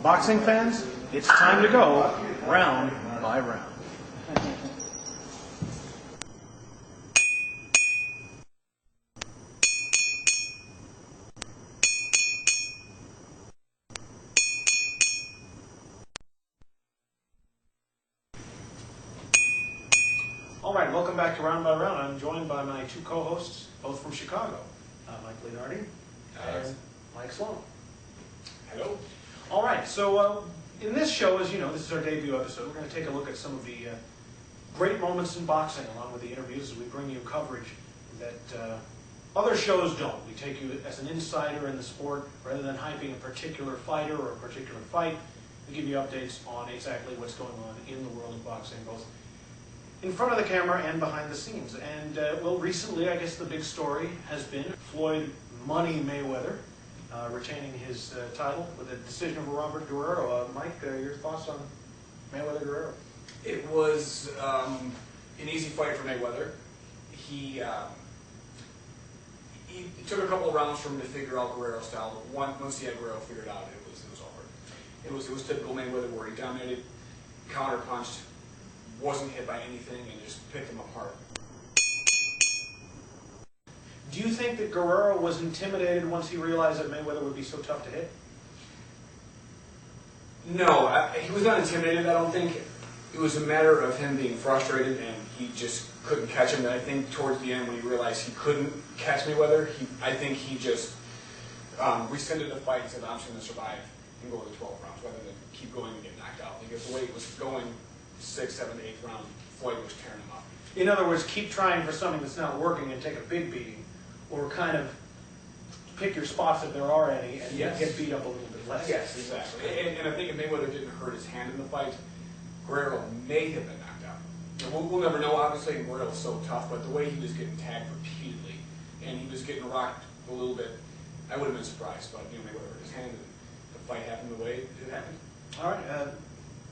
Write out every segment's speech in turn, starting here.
Boxing fans, it's time to go round by round. All right, welcome back to Round by Round. I'm joined by my two co-hosts, both from Chicago, Mike Leonardi and Mike Sloan. Hello. All right, so in this show, as you know, this is our debut episode. We're going to take a look at some of the great moments in boxing, along with the interviews, as we bring you coverage that other shows don't. We take you as an insider in the sport, rather than hyping a particular fighter or a particular fight. We give you updates on exactly what's going on in the world of boxing, both in front of the camera and behind the scenes. And, well, recently, I guess the big story has been Floyd Money Mayweather retaining his title with a decision of Robert Guerrero. Mike, your thoughts on Mayweather-Guerrero? It was an easy fight for Mayweather. He took a couple of rounds for him to figure out Guerrero's style, but once he had Guerrero figured out, it was over. It was typical Mayweather, where he dominated, counter-punched, wasn't hit by anything, and just picked him apart. Do you think that Guerrero was intimidated once he realized that Mayweather would be so tough to hit? No, he was not intimidated. I don't think it was a matter of him being frustrated and he just couldn't catch him. And I think towards the end, when he realized he couldn't catch Mayweather, I think he just rescinded the fight and said, I'm just going to survive and go to the 12 rounds rather than keep going and get knocked out. Because the way it was going, 6th, 7th, 8th round, Floyd was tearing him up. In other words, keep trying for something that's not working and take a big beating, or kind of pick your spots if there are any and get beat up a little bit less. Yes, exactly. And I think if Mayweather didn't hurt his hand in the fight, Guerrero may have been knocked out. You know, we'll never know, obviously, and Guerrero was so tough, but the way he was getting tagged repeatedly and he was getting rocked a little bit, I would have been surprised. But Mayweather hurt his hand and the fight happened the way it happened. All right,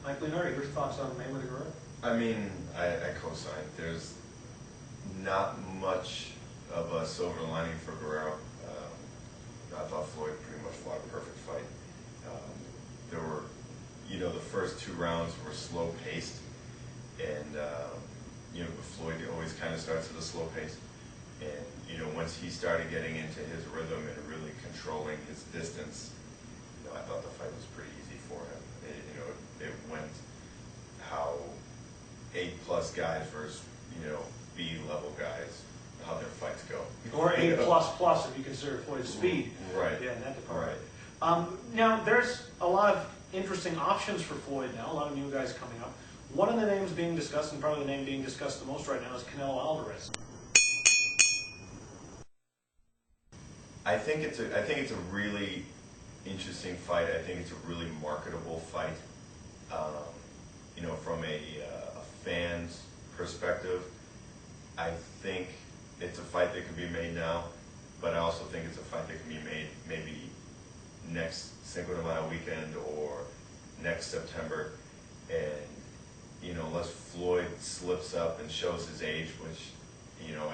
Mike Leonardi, your thoughts on Mayweather-Guerrero? I mean, I co-sign. There's not much of a silver lining for Guerrero. I thought Floyd pretty much fought a perfect fight. There were, the first 2 rounds were slow paced, and Floyd always kind of starts at a slow pace. And once he started getting into his rhythm and really controlling his distance, I thought the fight was pretty easy for him. It went how A+ guys versus B-level guys, how their fights go. Or A++ if you consider Floyd's speed. Right. Yeah, in that department. Right. Now, there's a lot of interesting options for Floyd now, a lot of new guys coming up. One of the names being discussed, and probably the name being discussed the most right now, is Canelo Alvarez. I think it's a really interesting fight. I think it's a really marketable fight. From a fan's perspective, I think it's a fight that can be made now, but I also think it's a fight that can be made maybe next Cinco de Mayo weekend or next September. And, unless Floyd slips up and shows his age, which,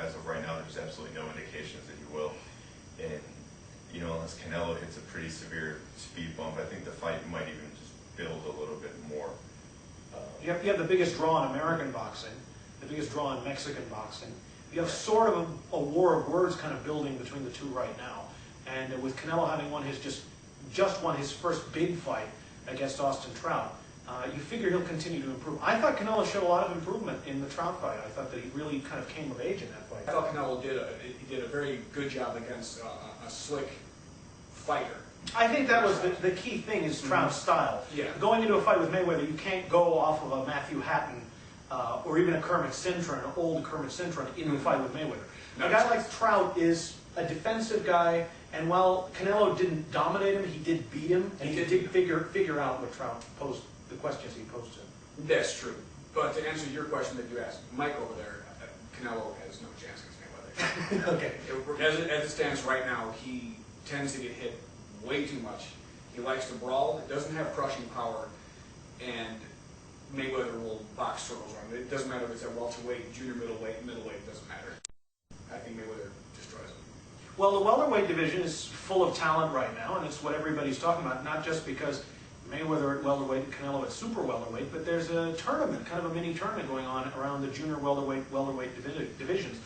as of right now, there's absolutely no indications that he will. And, unless Canelo hits a pretty severe speed bump, I think the fight might even just build a little bit more. You have the biggest draw in American boxing, the biggest draw in Mexican boxing. You have sort of a war of words kind of building between the two right now. And with Canelo having just won his first big fight against Austin Trout, you figure he'll continue to improve. I thought Canelo showed a lot of improvement in the Trout fight. I thought that he really kind of came of age in that fight. I thought Canelo did a very good job against a slick fighter. I think that was the key thing is Trout's style. Yeah. Going into a fight with Mayweather, you can't go off of a Matthew Hatton or even a Kermit Cintron, an old Kermit Cintron, in the fight with Mayweather. A guy like Trout is a defensive guy, and while Canelo didn't dominate him, he did beat him, and he did figure out what Trout posed, the questions he posed to him. That's true. But to answer your question that you asked Mike over there, Canelo has no chance against Mayweather. Okay. As it stands right now, he tends to get hit way too much. He likes to brawl. It doesn't have crushing power, and Mayweather will box circles around it. It doesn't matter if it's at welterweight, junior middleweight, it doesn't matter. I think Mayweather destroys him. Well, the welterweight division is full of talent right now, and it's what everybody's talking about, not just because Mayweather at welterweight and Canelo at super welterweight, but there's a tournament, kind of a mini tournament going on around the junior welterweight divisions.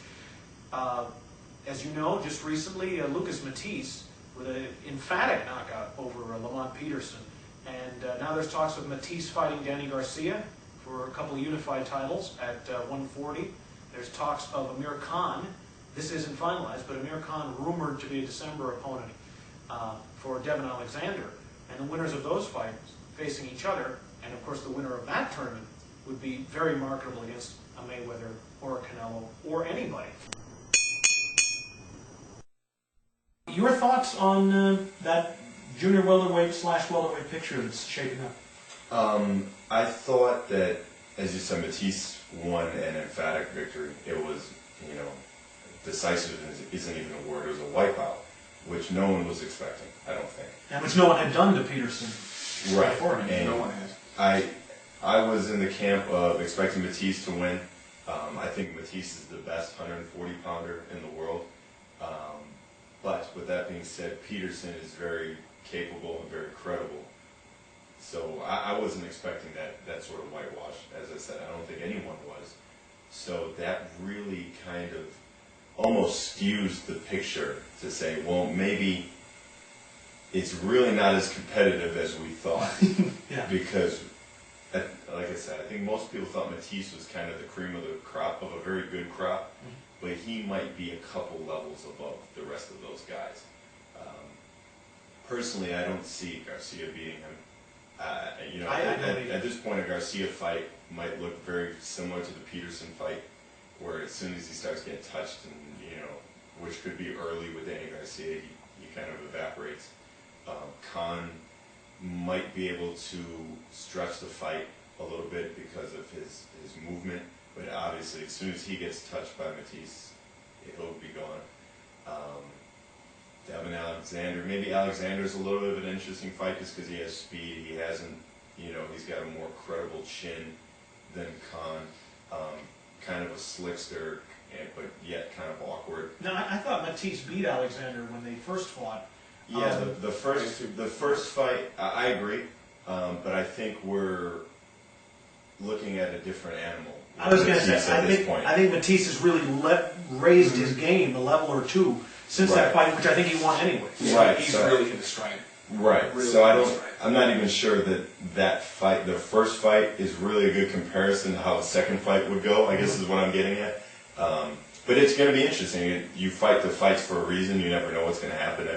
As you know, just recently, Lucas Matisse with an emphatic knockout over Lamont Peterson. And now there's talks of Matisse fighting Danny Garcia for a couple of unified titles at 140. There's talks of Amir Khan. This isn't finalized, but Amir Khan rumored to be a December opponent for Devin Alexander. And the winners of those fights facing each other, and of course the winner of that tournament, would be very marketable against a Mayweather or a Canelo or anybody. Your thoughts on that junior welterweight / welterweight picture that's shaping up? I thought that, as you said, Matisse won an emphatic victory. It was, decisive isn't even a word. It was a wipeout, which no one was expecting, I don't think. And which no one had done to Peterson. Right. Beforehand. And No one has. I was in the camp of expecting Matisse to win. I think Matisse is the best 140-pounder in the world. But with that being said, Peterson is very capable and very credible. So I wasn't expecting that sort of whitewash. As I said, I don't think anyone was. So that really kind of almost skews the picture to say, well, maybe it's really not as competitive as we thought. Yeah. Because, like I said, I think most people thought Matisse was kind of the cream of the crop, of a very good crop, but he might be a couple levels above the rest of those guys. Personally, I don't see Garcia beating him. At this point, a Garcia fight might look very similar to the Peterson fight, where as soon as he starts getting touched, and which could be early with Danny Garcia, he kind of evaporates. Khan might be able to stretch the fight a little bit because of his movement, but obviously as soon as he gets touched by Matisse, he'll be gone. Devin Alexander, maybe Alexander's a little bit of an interesting fight just because he has speed. He hasn't, he's got a more credible chin than Khan. Kind of a slickster, but yet kind of awkward. Now, I thought Matisse beat Alexander when they first fought. Yeah, the first fight, I agree, but I think we're looking at a different animal. I was going to say, I think Matisse has really raised his game a level or two since that fight, which I think he won anyway. Right, He's really hit a stride. Right. Really So I'm not even sure that fight, the first fight, is really a good comparison to how the second fight would go, I guess is what I'm getting at. But it's going to be interesting. You fight the fights for a reason. You never know what's going to happen.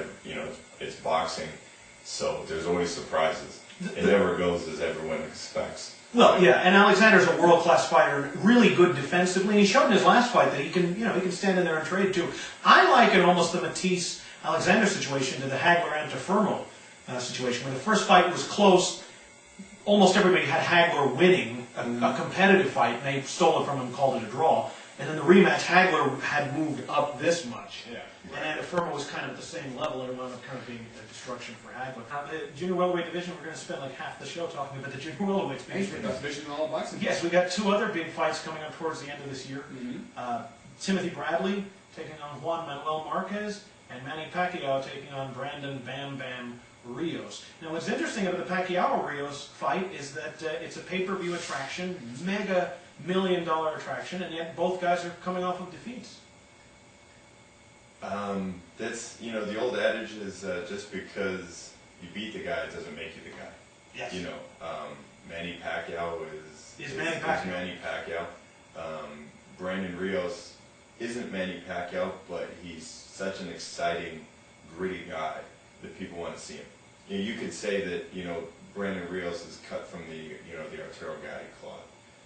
It's boxing, so there's always surprises. It never goes as everyone expects. Well, yeah, and Alexander's a world-class fighter, really good defensively, and he showed in his last fight that he can stand in there and trade too. I liken almost the Matisse-Alexander situation to the Hagler-Antifermo situation, where the first fight was close. Almost everybody had Hagler winning a competitive fight, and they stole it from him and called it a draw. And then the rematch, Hagler had moved up this much. Yeah. And Antifermo was kind of at the same level, and it wound up kind of being a destruction for Hagler. The junior welterweight division, we're going to spend like half the show talking about the junior welterweight division. Best division in all of boxing. Yes, we got two other big fights coming up towards the end of this year. Timothy Bradley taking on Juan Manuel Marquez, and Manny Pacquiao taking on Brandon Bam Bam Rios. Now, what's interesting about the Pacquiao-Rios fight is that it's a pay-per-view attraction, mega million-dollar attraction, and yet both guys are coming off of defeats. That's, the old adage is just because you beat the guy doesn't make you the guy. Yes. Manny Pacquiao is Manny Pacquiao. Manny Pacquiao. Brandon Rios isn't Manny Pacquiao, but he's such an exciting, gritty guy that people want to see him. You could say that, Brandon Rios is cut from the Arturo Gatti cloth.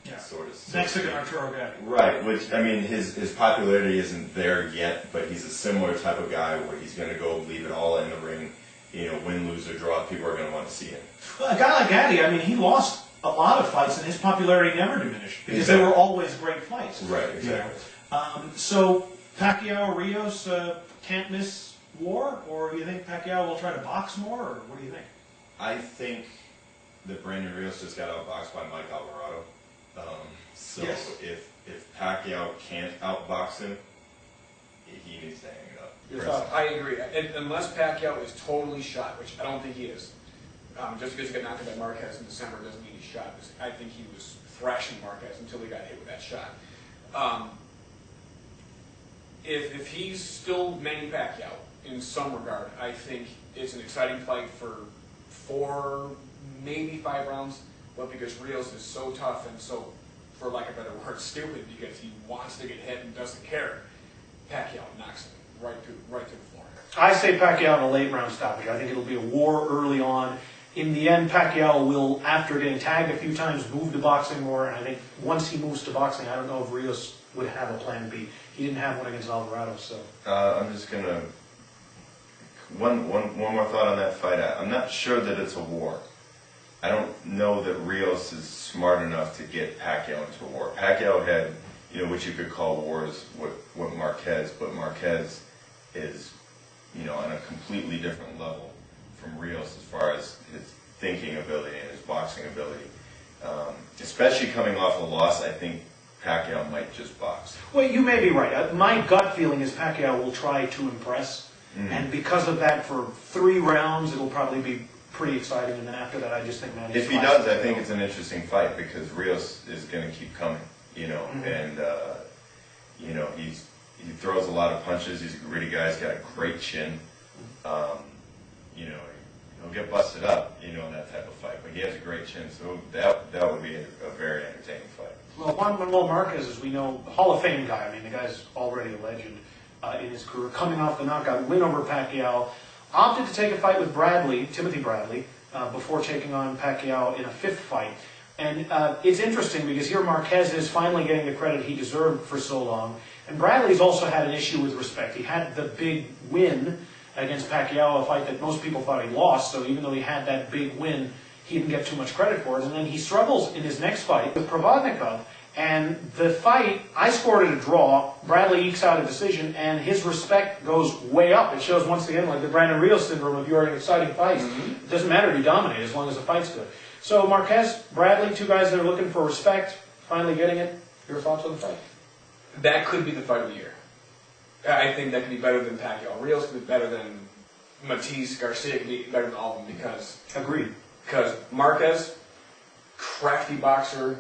Yeah. Sort of. Mexican Arturo Gatti. Right, which, his popularity isn't there yet, but he's a similar type of guy where he's going to go leave it all in the ring, win, lose, or draw, people are going to want to see him. Well, a guy like Gatti, he lost a lot of fights, and his popularity never diminished, because they were always great fights. Right, exactly. So, Pacquiao-Rios can't miss war, or do you think Pacquiao will try to box more, or what do you think? I think that Brandon Rios just got outboxed by Mike Alvarado. Yes. If Pacquiao can't outbox him, he needs to hang it up. I agree. Unless Pacquiao is totally shot, which I don't think he is, Just because he got knocked out by Marquez in December doesn't mean he's shot. I think he was thrashing Marquez until he got hit with that shot. If he's still Manny Pacquiao in some regard, I think it's an exciting fight for 4, maybe 5 rounds. But because Rios is so tough and so, for lack of a better word, stupid, because he wants to get hit and doesn't care, Pacquiao knocks him right to the floor. I say Pacquiao in a late round stoppage. I think it'll be a war early on. In the end, Pacquiao will, after getting tagged a few times, move to boxing more. And I think once he moves to boxing, I don't know if Rios would have a plan B. He didn't have one against Alvarado, so. I'm just gonna, one more thought on that fight. I'm not sure that it's a war. I don't know that Rios is smart enough to get Pacquiao into a war. Pacquiao had, what you could call wars with Marquez, but Marquez is, on a completely different level from Rios as far as his thinking ability and his boxing ability. Especially coming off a loss, I think Pacquiao might just box. Well, you may be right. My gut feeling is Pacquiao will try to impress. And because of that, for 3 rounds, it'll probably be pretty exciting. And then after that, I just think Manny's If he does, I think it's an interesting fight because Rios is going to keep coming, and, he throws a lot of punches. He's a gritty guy. He's got a great chin. He'll get busted up, in that type of fight, but he has a great chin, so that would be a very entertaining fight. Well, Juan Manuel Marquez, as we know, Hall of Fame guy. I mean, the guy's already a legend in his career. Coming off the knockout win over Pacquiao, opted to take a fight with Timothy Bradley, before taking on Pacquiao in a 5th fight. And it's interesting because here Marquez is finally getting the credit he deserved for so long. And Bradley's also had an issue with respect. He had the big win against Pacquiao, a fight that most people thought he lost, so even though he had that big win, he didn't get too much credit for it. And then he struggles in his next fight with Provodnikov, and the fight, I scored it a draw, Bradley ekes out a decision, and his respect goes way up. It shows once again like the Brandon Rios syndrome of you're in exciting fights. It doesn't matter if you dominate as long as the fight's good. So Marquez, Bradley, 2 guys that are looking for respect, finally getting it. Your thoughts on the fight? That could be the fight of the year. I think that could be better than Pacquiao. Rios could be better than Matisse. Garcia could be better than all of them because... Agreed. Because Marquez, crafty boxer,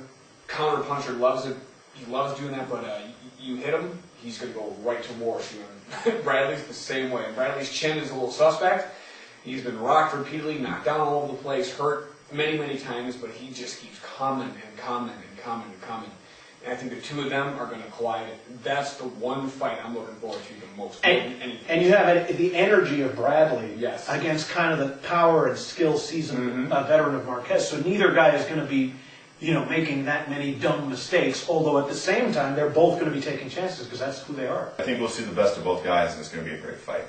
counter puncher, loves it. He loves doing that, but you hit him, he's going to go right to war. Bradley's the same way. Bradley's chin is a little suspect. He's been rocked repeatedly, knocked down all over the place, hurt many, many times, but he just keeps coming and coming and coming and coming. And I think the 2 of them are going to collide. That's the one fight I'm looking forward to the most. And you have the energy of Bradley Yes. against kind of the power and skill seasoned veteran of Marquez. So neither guy is going to be, making that many dumb mistakes. Although at the same time, they're both going to be taking chances because that's who they are. I think we'll see the best of both guys, and it's going to be a great fight.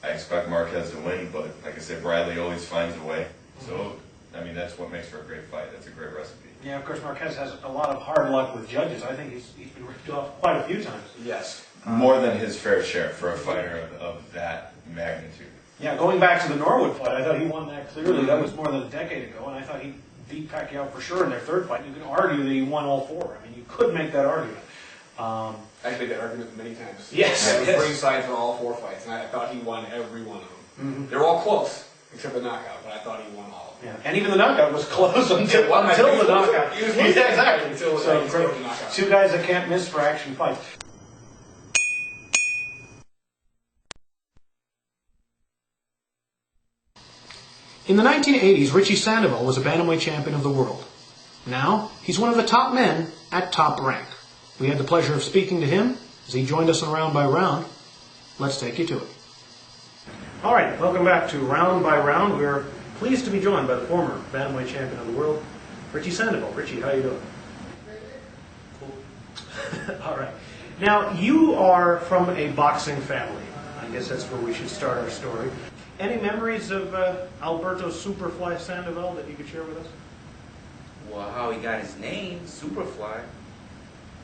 I expect Marquez to win, but like I said, Bradley always finds a way. So, that's what makes for a great fight. That's a great recipe. Yeah, of course, Marquez has a lot of hard luck with judges. I think he's been ripped off quite a few times. Yes. More than his fair share for a fighter of that magnitude. Yeah, going back to the Norwood fight, I thought he won that clearly. That was more than a decade ago, and I thought he beat Pacquiao for sure in their 3rd fight. You can argue that he won all 4. You could make that argument. I've made that argument many times. Yes. I was ringside for all 4 fights, and I thought he won every one of them. They were all close, except the knockout, but I thought he won all of them. Yeah. And even the knockout was close until the knockout. He was Yeah, exactly. Until So, the knockout. 2 guys that can't miss for action fights. In the 1980s, Richie Sandoval was a bantamweight champion of the world. Now, he's one of the top men at Top Rank. We had the pleasure of speaking to him as he joined us on Round by Round. Let's take you to it. All right, welcome back to Round by Round. We're pleased to be joined by the former bantamweight champion of the world, Richie Sandoval. Richie, how you doing? Cool. All right. Now, you are from a boxing family. I guess that's where we should start our story. Any memories of Alberto Superfly Sandoval that you could share with us? Well, how he got his name, Superfly,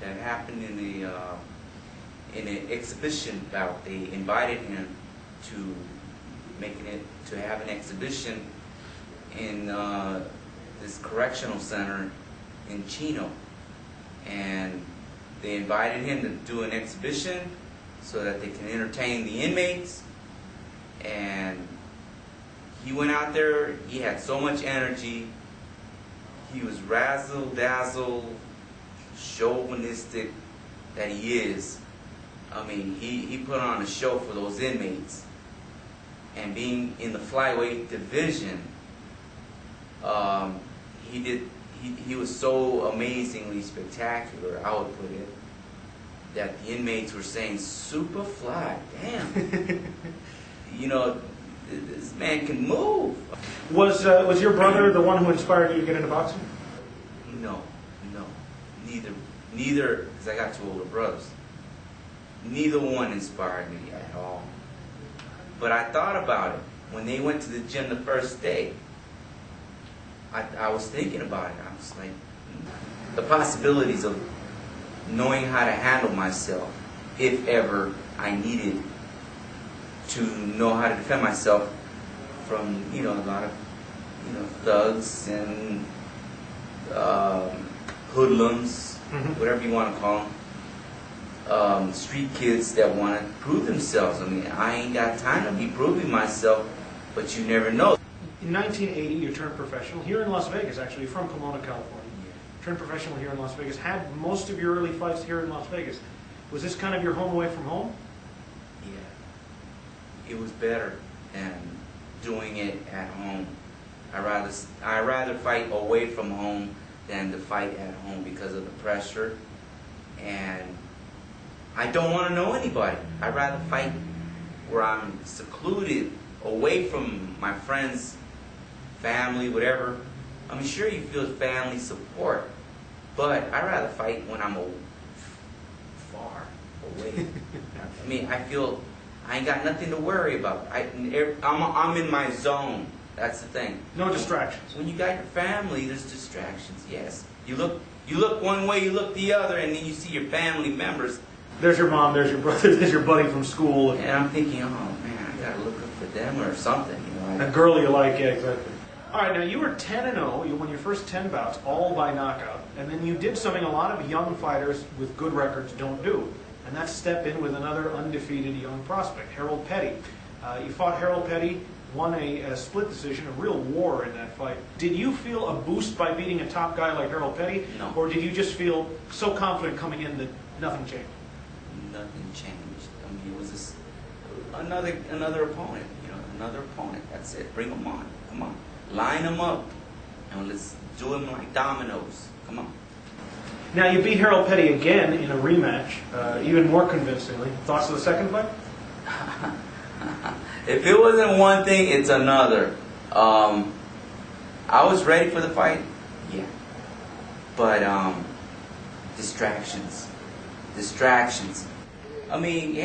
that happened in an exhibition bout. They invited him to have an exhibition in this correctional center in Chino, and they invited him to do an exhibition so that they can entertain the inmates, and he went out there, he had so much energy, he was razzle-dazzle, chauvinistic that he is. I mean, he put on a show for those inmates. And being in the flyweight division, he was so amazingly spectacular, I would put it, that the inmates were saying, Superfly, damn. You know, this man can move. Was your brother the one who inspired you to get into boxing? No. Neither, because I got two older brothers. Neither one inspired me at all. But I thought about it. When they went to the gym the first day, I was thinking about it. I was like, the possibilities of knowing how to handle myself, if ever I needed to know how to defend myself from, a lot of, thugs and hoodlums, whatever you want to call them, street kids that want to prove themselves. I mean, I ain't got time to be proving myself, but you never know. In 1980, you turned professional here in Las Vegas, actually. You're from Pomona, California. Turned professional here in Las Vegas. Had most of your early fights here in Las Vegas. Was this kind of your home away from home? Yeah. It was better than doing it at home. I rather fight away from home than to fight at home because of the pressure. And I don't want to know anybody. I'd rather fight where I'm secluded, away from my friends, family, whatever. I mean, sure, you feel family support, but I'd rather fight when I'm far away. I mean, I feel I ain't got nothing to worry about. I'm in my zone. That's the thing. No distractions. When you got your family, there's distractions. Yes, you look one way, you look the other, and then you see your family members. There's your mom, there's your brother, there's your buddy from school. And I'm thinking, oh man, I gotta look up for them or something, A girl you like, yeah, exactly. All right, now you were 10-0. You won your first 10 bouts, all by knockout. And then you did something a lot of young fighters with good records don't do. And that's step in with another undefeated young prospect, Harold Petty. You fought Harold Petty, won a split decision, a real war in that fight. Did you feel a boost by beating a top guy like Harold Petty? No. Or did you just feel so confident coming in that nothing changed? Nothing changed. I mean, it was just another opponent, another opponent. That's it. Bring them on. Come on. Line them up. And let's do them like dominoes. Come on. Now, you beat Harold Petty again in a rematch, even more convincingly. Thoughts of the second fight? If it wasn't one thing, it's another. I was ready for the fight. Yeah. But, distractions. I mean,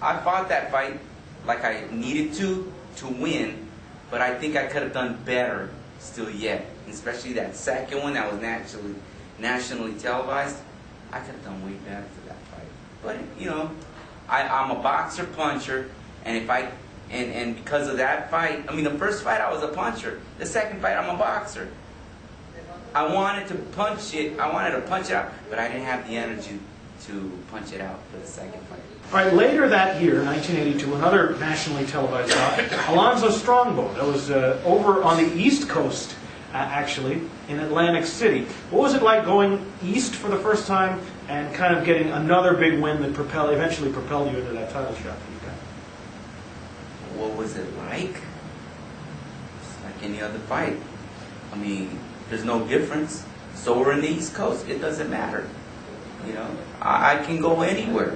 I fought that fight like I needed to win, but I think I could have done better still yet. Especially that second one that was nationally televised. I could have done way better for that fight. But, I'm a boxer puncher, and and because of that fight, I mean, the first fight I was a puncher. The second fight I'm a boxer. I wanted to punch it out, but I didn't have the energy to punch it out for the second fight. All right, later that year, 1982, another nationally televised bout, Alonzo Strongbow. That was over on the East Coast, actually, in Atlantic City. What was it like going east for the first time and kind of getting another big win that eventually propelled you into that title shot for you guys? What was it like? It's like any other fight. I mean, there's no difference. So we're in the East Coast. It doesn't matter. I can go anywhere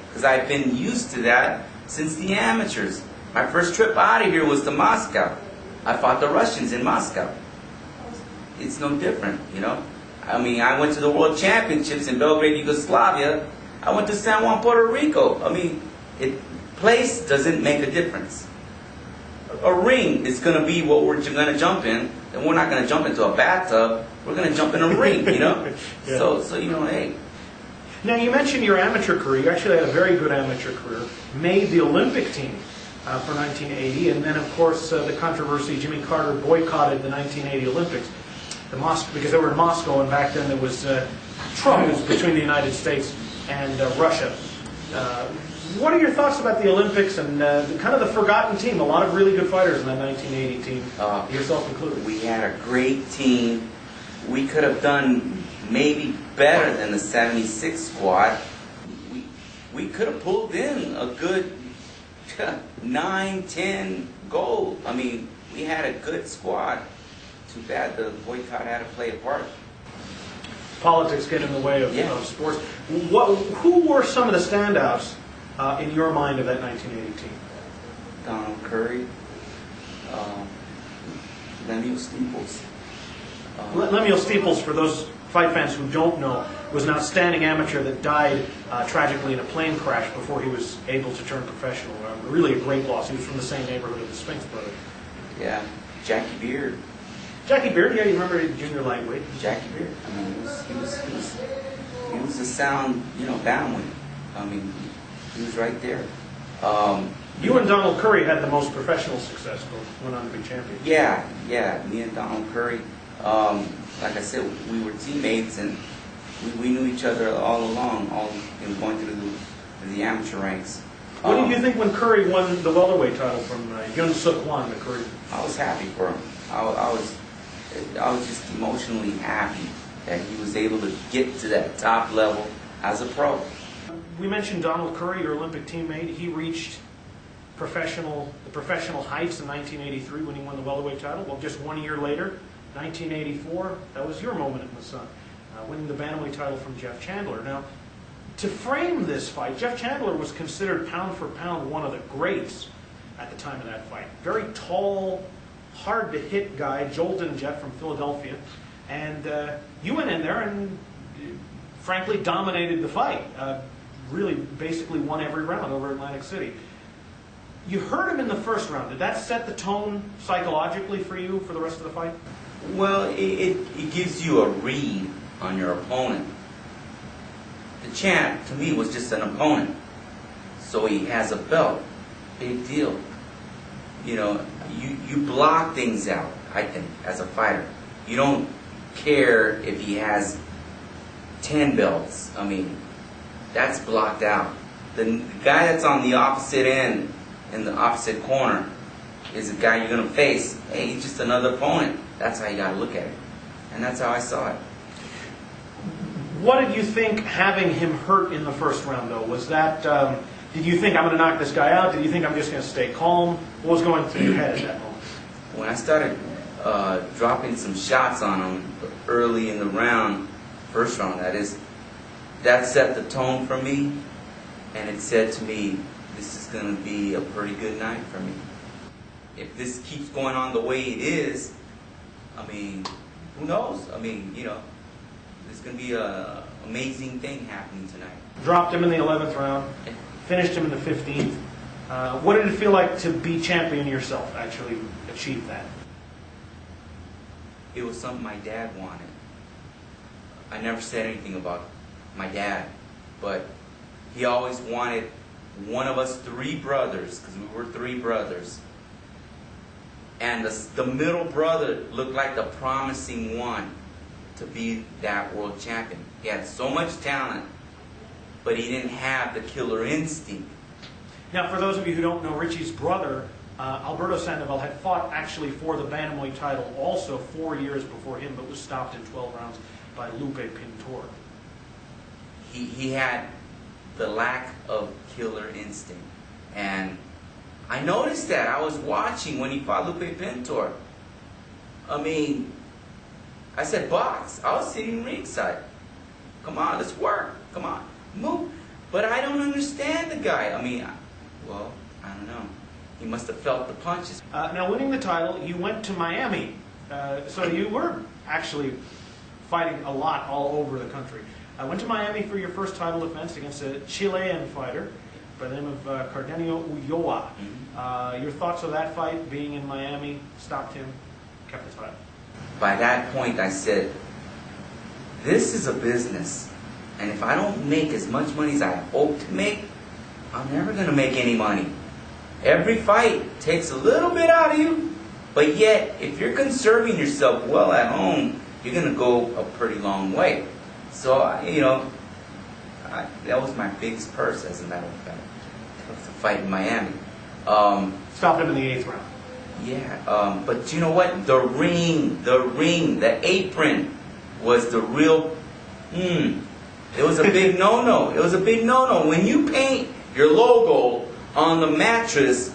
because I've been used to that since the amateurs. My first trip out of here was to Moscow. I fought the Russians in Moscow. It's no different, I mean, I went to the World Championships in Belgrade, Yugoslavia. I went to San Juan, Puerto Rico. I mean, place doesn't make a difference. A ring is going to be what we're going to jump in, and we're not going to jump into a bathtub. We're going to jump in a ring, Yeah. So hey. Now, you mentioned your amateur career. You actually had a very good amateur career. Made the Olympic team for 1980, and then, of course, the controversy, Jimmy Carter boycotted the 1980 Olympics because they were in Moscow, and back then there was troubles between the United States and Russia. What are your thoughts about the Olympics and kind of the forgotten team? A lot of really good fighters in that 1980 team, yourself included. We had a great team. We could have done maybe better than the 76 squad. We could have pulled in a good 9, 10 gold. I mean, we had a good squad. Too bad the boycott had to play a part. Politics get in the way of sports. Who were some of the standouts in your mind of that 1980 team? Donald Curry, Lemuel Steeples. Lemuel Steeples, for those fight fans who don't know, was an outstanding amateur that died tragically in a plane crash before he was able to turn professional. Really a great loss. He was from the same neighborhood of the Spinks brothers. Yeah, Jackie Beard. Jackie Beard, yeah, you remember the junior lightweight. Jackie Beard. I mean, he was a sound, downwind. I mean, he was right there. You and Donald Curry had the most professional success, both went on to be champions. Yeah, me and Donald Curry. Like I said, we were teammates, and we knew each other all along, going through the amateur ranks. What did you think when Curry won the welterweight title from Yun Suk Hwan, the Korean? I was happy for him. I was just emotionally happy that he was able to get to that top level as a pro. We mentioned Donald Curry, your Olympic teammate. He reached the professional heights in 1983 when he won the welterweight title. Well, just 1 year later, 1984, that was your moment in the sun, winning the bantamweight title from Jeff Chandler. Now, to frame this fight, Jeff Chandler was considered pound for pound one of the greats at the time of that fight. Very tall, hard to hit guy, Jolton Jeff from Philadelphia, and you went in there and frankly dominated the fight. Really basically won every round over Atlantic City. You hurt him in the first round. Did that set the tone psychologically for you for the rest of the fight? Well, it gives you a read on your opponent. The champ, to me, was just an opponent. So he has a belt. Big deal. You block things out, I think, as a fighter. You don't care if he has 10 belts. I mean, that's blocked out. The guy that's on the opposite end, in the opposite corner, is the guy you're going to face. Hey, he's just another opponent. That's how you got to look at it. And that's how I saw it. What did you think having him hurt in the first round, though? Was that, did you think I'm going to knock this guy out? Did you think I'm just going to stay calm? What was going through your head at that moment? When I started dropping some shots on him early in the round, first round that is, that set the tone for me, and it said to me, this is going to be a pretty good night for me. If this keeps going on the way it is, I mean, who knows? I mean, there's going to be an amazing thing happening tonight. Dropped him in the 11th round, finished him in the 15th. What did it feel like to be champion yourself, actually achieve that? It was something my dad wanted. I never said anything about my dad, but he always wanted one of us 3 brothers, because we were 3 brothers, and the middle brother looked like the promising one to be that world champion. He had so much talent, but he didn't have the killer instinct. Now, for those of you who don't know, Richie's brother, Alberto Sandoval, had fought actually for the bantamweight title also 4 years before him, but was stopped in 12 rounds by Lupe Pintor. He had the lack of killer instinct. And I noticed that. I was watching when he fought Lupe Pintor. I mean, I said, box. I was sitting ringside. Come on, let's work. Come on, move. But I don't understand the guy. I mean, I don't know. He must have felt the punches. Now, winning the title, you went to Miami. So you were actually fighting a lot all over the country. I went to Miami for your first title defense against a Chilean fighter by the name of Cardenio Ulloa. Your thoughts of that fight, being in Miami, stopped him, kept the title? By that point, I said, this is a business. And if I don't make as much money as I hope to make, I'm never going to make any money. Every fight takes a little bit out of you, but yet, if you're conserving yourself well at home, you're going to go a pretty long way. So, that was my biggest purse, as a matter of fact. fight in Miami. Stopped him in the 8th round. Yeah, but you know what? The apron was the real. It was a big no-no. It was a big no-no. When you paint your logo on the mattress,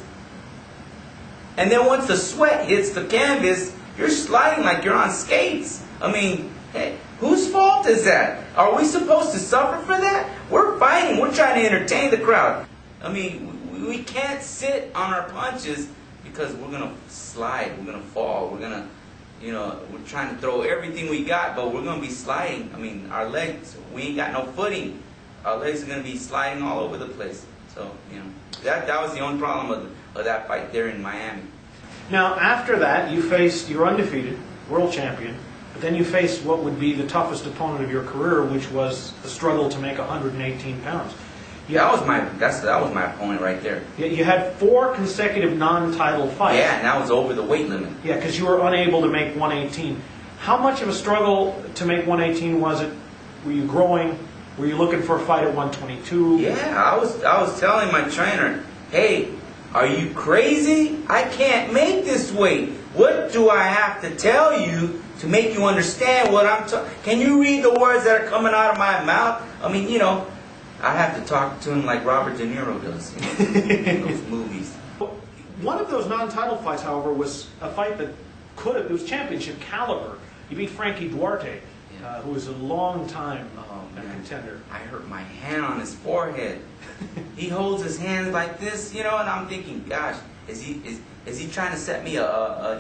and then once the sweat hits the canvas, you're sliding like you're on skates. I mean, hey, whose fault is that? Are we supposed to suffer for that? We're fighting. We're trying to entertain the crowd. I mean, we can't sit on our punches because we're going to slide. We're going to fall. We're going to, we're trying to throw everything we got, but we're going to be sliding. I mean, our legs, we ain't got no footing. Our legs are going to be sliding all over the place. So, that was the only problem of that fight there in Miami. Now, after that, you're undefeated, world champion, but then you faced what would be the toughest opponent of your career, which was the struggle to make 118 pounds. That was my opponent right there. You had 4 consecutive non-title fights. Yeah, and that was over the weight limit. Yeah, because you were unable to make 118. How much of a struggle to make 118 was it? Were you growing? Were you looking for a fight at 122? Yeah, I was telling my trainer, hey, are you crazy? I can't make this weight. What do I have to tell you to make you understand what I'm talking? Can you read the words that are coming out of my mouth? I mean, I have to talk to him like Robert De Niro does in those movies. One of those non-title fights, however, was a fight that it was championship caliber. You beat Frankie Duarte, who was a long-time contender. I hurt my hand on his forehead. He holds his hands like this, and I'm thinking, gosh, is he trying to set me a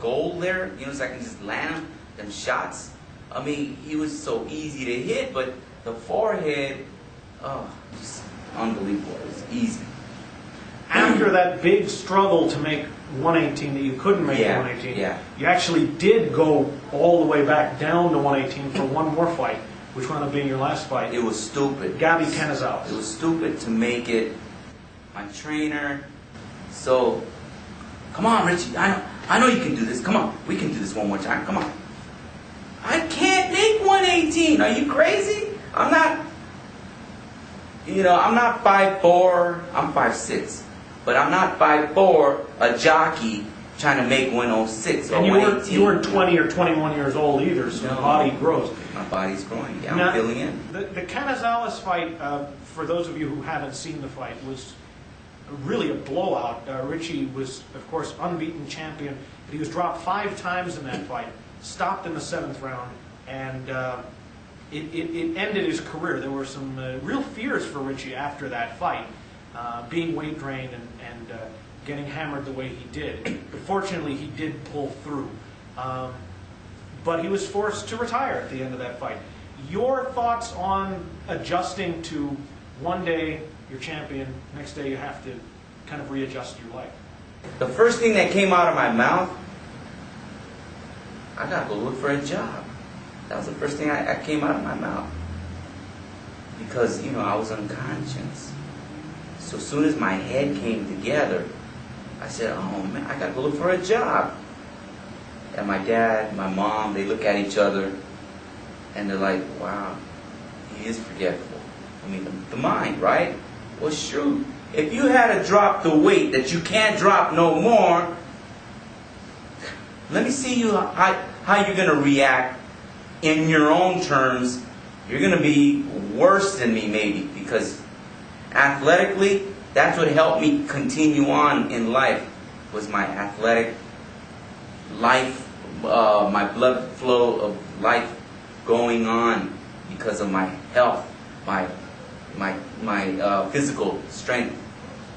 goal there, so I can just land them shots? I mean, he was so easy to hit, but the forehead, just unbelievable. It was easy. After that big struggle to make 118 that you couldn't make 118, you actually did go all the way back down to 118 for one more fight, which wound up being your last fight. It was stupid. Gabby Canizales. It was stupid to make it. My trainer. So, come on, Richie. I know you can do this. Come on, we can do this one more time. Come on. I can't make 118. Are you crazy? I'm not 5'4", I'm 5'6", but I'm not 5'4", a jockey trying to make 106 or 118. You weren't 20 or 21 years old either, so the body grows. My body's growing. Yeah, now, I'm filling in. The Canizales fight, for those of you who haven't seen the fight, was really a blowout. Richie was, of course, unbeaten champion, but he was dropped 5 times in that fight, stopped in the 7th round, and it ended his career. There were some real fears for Richie after that fight, being weight drained and getting hammered the way he did. But fortunately, he did pull through. But he was forced to retire at the end of that fight. Your thoughts on adjusting to one day you're champion, next day you have to kind of readjust your life? The first thing that came out of my mouth, I gotta go look for a job. That was the first thing that came out of my mouth. Because, I was unconscious. So as soon as my head came together, I said, oh man, I gotta go look for a job. And my dad, my mom, they look at each other and they're like, wow, he is forgetful. I mean, the mind, right? Well, shoot, if you had to drop the weight that you can't drop no more, let me see how you're going to react in your own terms. You're going to be worse than me maybe, because athletically, that's what helped me continue on in life, was my athletic life, my blood flow of life going on because of my health, my physical strength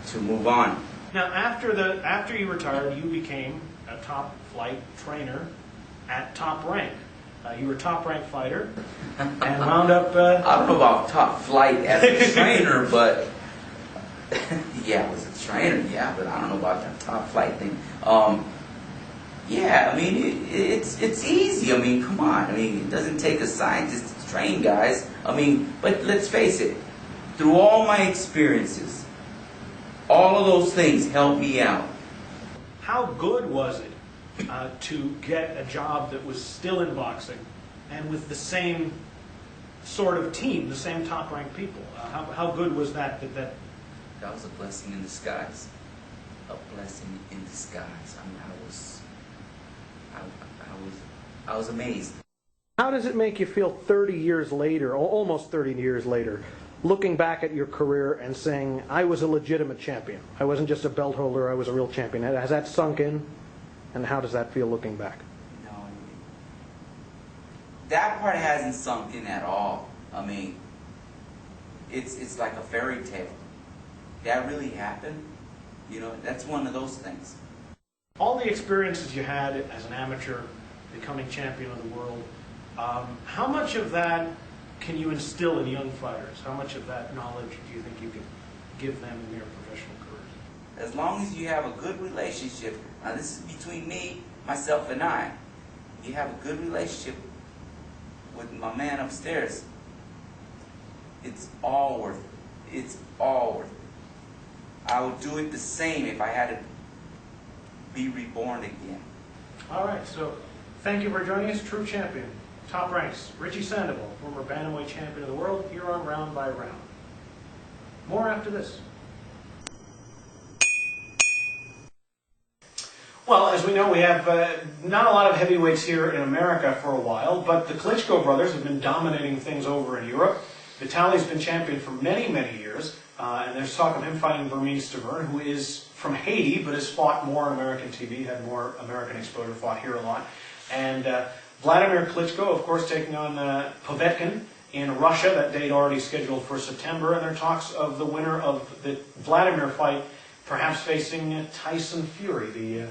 to move on. Now, after you retired, you became a top flight trainer at Top Rank. You were a top ranked fighter and wound up... I don't know about top flight as a trainer, but... yeah, I was a trainer, but I don't know about that top flight thing. Yeah, I mean, it's easy. I mean, come on. I mean, it doesn't take a scientist to train guys. I mean, but let's face it. Through all my experiences, all of those things helped me out. How good was it to get a job that was still in boxing and with the same sort of team, the same top-ranked people? How good was that that was a blessing in disguise. A blessing in disguise. I mean, I was amazed. How does it make you feel 30 years later, or almost 30 years later, looking back at your career and saying, I was a legitimate champion? I wasn't just a belt holder, I was a real champion. Has that sunk in? And how does that feel looking back? No, that part hasn't sunk in at all. I mean, it's like a fairy tale. That really happened. You know, that's one of those things. All the experiences you had as an amateur, becoming champion of the world, how much of that can you instill in young fighters? How much of that knowledge do you think you can give them in their professional careers? As long as you have a good relationship, now this is between me, myself, and I. You have a good relationship with my man upstairs. It's all worth it. It's all worth it. I would do it the same if I had to be reborn again. All right, so thank you for joining us, True Champion. Top ranks, Richie Sandoval, former Bantamweight champion of the world, here on Round by Round. More after this. Well, as we know, we have not a lot of heavyweights here in America for a while, but the Klitschko brothers have been dominating things over in Europe. Vitaly's been champion for many, many years, and there's talk of him fighting Bermane Stiverne, who is from Haiti, but has fought more on American TV, had more American exposure, fought here a lot. And Vladimir Klitschko, of course, taking on Povetkin in Russia. That date already scheduled for September, and there are talks of the winner of the Vladimir fight perhaps facing Tyson Fury, the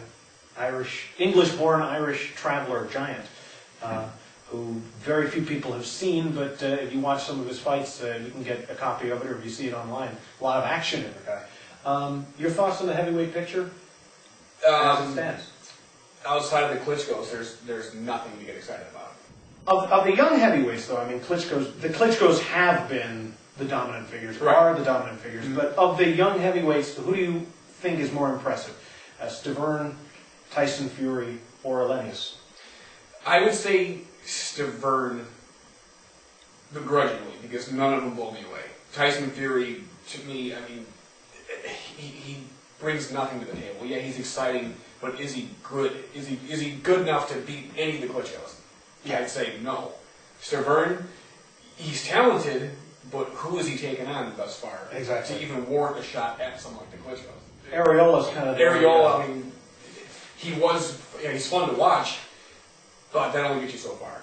English-born Irish traveler giant, who very few people have seen, but if you watch some of his fights, you can get a copy of it, or if you see it online, a lot of action in the guy. Your thoughts on the heavyweight picture as it stands? Outside of the Klitschkos, there's nothing to get excited about. Of the young heavyweights, though, I mean, the Klitschkos have been the dominant figures, right, are the dominant figures, but of the young heavyweights, who do you think is more impressive? Stiverne, Tyson Fury, or Elenius? I would say Stiverne, begrudgingly, because none of them blow me away. Tyson Fury, to me, I mean, he brings nothing to the table. Yeah, he's exciting, but is he good? Is he good enough to beat any of the Klitschkos? Yeah, I'd say no. Stiverne, he's talented, but who has he taken on thus far? Exactly. To even warrant a shot at someone like the Klitschkos? Ariola's kind of... Ariola, I mean, he's fun to watch, but that only gets you so far.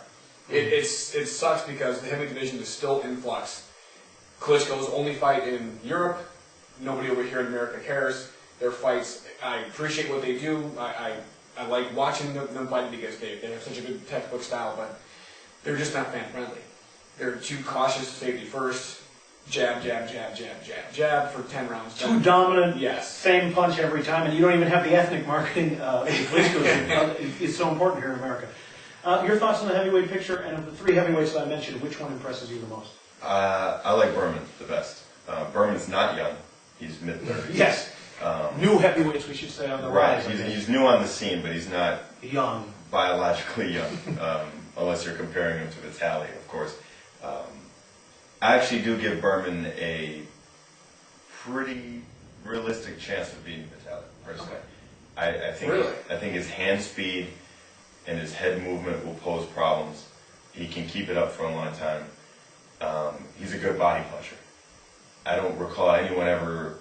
It sucks because the heavy division is still in flux. Klitschko's only fight in Europe. Nobody over here in America cares. Their fights, I appreciate what they do. I like watching them fight because they have such a good textbook style, but they're just not fan friendly. They're too cautious, safety first, jab, jab, jab, jab, jab, jab for 10 rounds. Too dominant, yes. Same punch every time, and you don't even have the ethnic marketing of the Klitschkos. It's so important here in America. Your thoughts on the heavyweight picture, and of the three heavyweights that I mentioned, which one impresses you the most? I like Berman the best. Berman's not young. He's mid-30s. Yes. New heavyweights, we should say, on the rise. Right. He's new on the scene, but he's not young, biologically young, unless you're comparing him to Vitaly, of course. I actually do give Berman a pretty realistic chance of beating Vitaly, personally. Okay. I think his hand speed and his head movement will pose problems. He can keep it up for a long time. He's a good body puncher. I don't recall anyone ever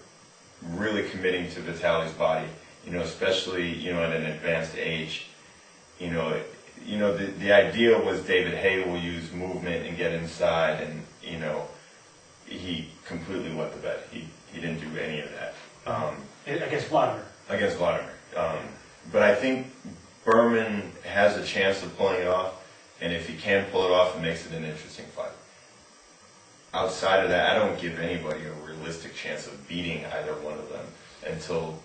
really committing to Vitaly's body, especially, at an advanced age. The idea was David Haye will use movement and get inside, and, he completely wet the bed. He didn't do any of that. Against Vladimir. Against Vladimir. But I think Berman has a chance of pulling it off, and if he can pull it off, it makes it an interesting fight. Outside of that, I don't give anybody a realistic chance of beating either one of them until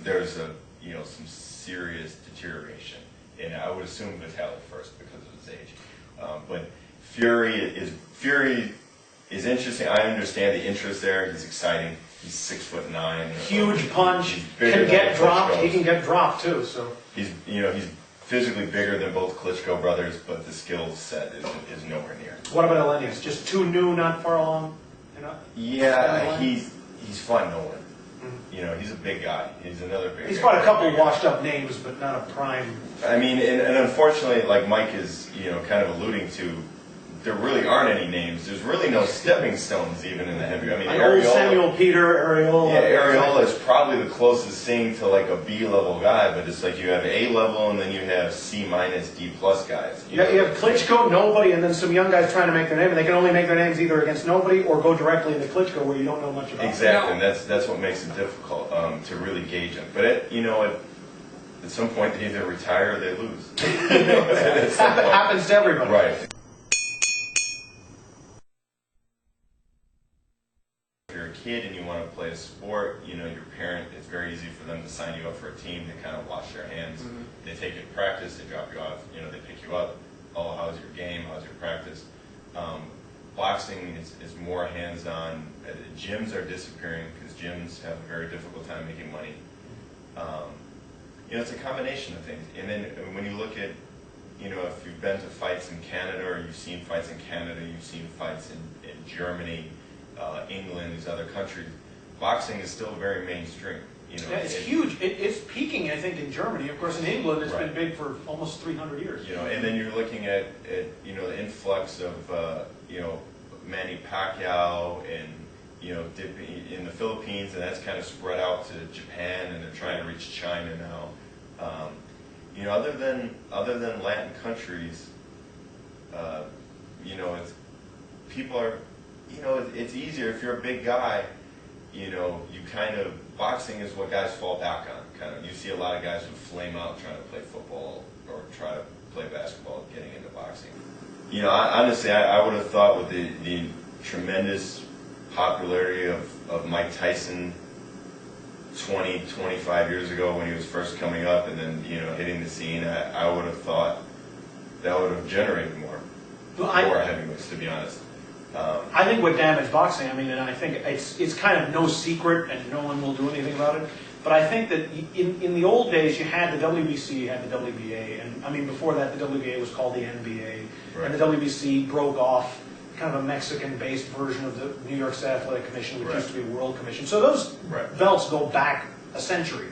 there's some serious deterioration. And I would assume Vitaly first because of his age. But Fury is interesting. I understand the interest there. He's exciting. He's 6'9". Huge punch. Can get dropped. He can get dropped too. So he's physically bigger than both Klitschko brothers, but the skill set is nowhere near. What about Elenius? Just too new, not far along? Yeah, he's fun knowing. You know, he's a big guy. He's another big guy. He's fought a couple washed up names, but not a prime. I mean, and unfortunately, like Mike is, you know, kind of alluding to, there really aren't any names. There's really no stepping stones even in the heavy. I mean, Old Samuel Peter, Areola. Yeah, Areola is probably the closest thing to like a B level guy, but it's like you have A level and then you have C minus, D plus guys. You have Klitschko, nobody, and then some young guys trying to make their name, and they can only make their names either against nobody or go directly into Klitschko where you don't know much about. Exactly, and that's what makes it difficult to really gauge them. But at some point they either retire or they lose. That happens to everybody. Right. If you're a kid and you want to play a sport, you know, your parent, it's very easy for them to sign you up for a team to kind of wash their hands. Mm-hmm. They take you to practice, they drop you off, you know, they pick you up. Oh, how's your game? How's your practice? Boxing is more hands-on. Gyms are disappearing because gyms have a very difficult time making money. You know, it's a combination of things. And then when you look at, you know, if you've been to fights in Canada or you've seen fights in Canada, you've seen fights in Germany, England, these other countries, boxing is still very mainstream. You know, yeah, it's huge. It's peaking, I think, in Germany. Of course, in England, it's been big for almost 300 years. You know, and then you're looking at you know, the influx of you know, Manny Pacquiao and, you know, in the Philippines, and that's kind of spread out to Japan, and they're trying to reach China now. You know, other than Latin countries, you know, people are, you know, it's easier if you're a big guy. You know, you kind of, boxing is what guys fall back on. Kind of, you see a lot of guys who flame out trying to play football or try to play basketball, getting into boxing. You know, honestly, I would have thought with the tremendous popularity of Mike Tyson 20, 25 years ago when he was first coming up and then, you know, hitting the scene, I would have thought that would have generated more heavyweights, to be honest. I think what damaged boxing, I mean, and I think it's kind of no secret and no one will do anything about it, but I think that in the old days you had the WBC, you had the WBA, and I mean before that the WBA was called the NBA, right. And the WBC broke off kind of a Mexican-based version of the New York State Athletic Commission, which right. used to be a World Commission. So those right. belts go back a century.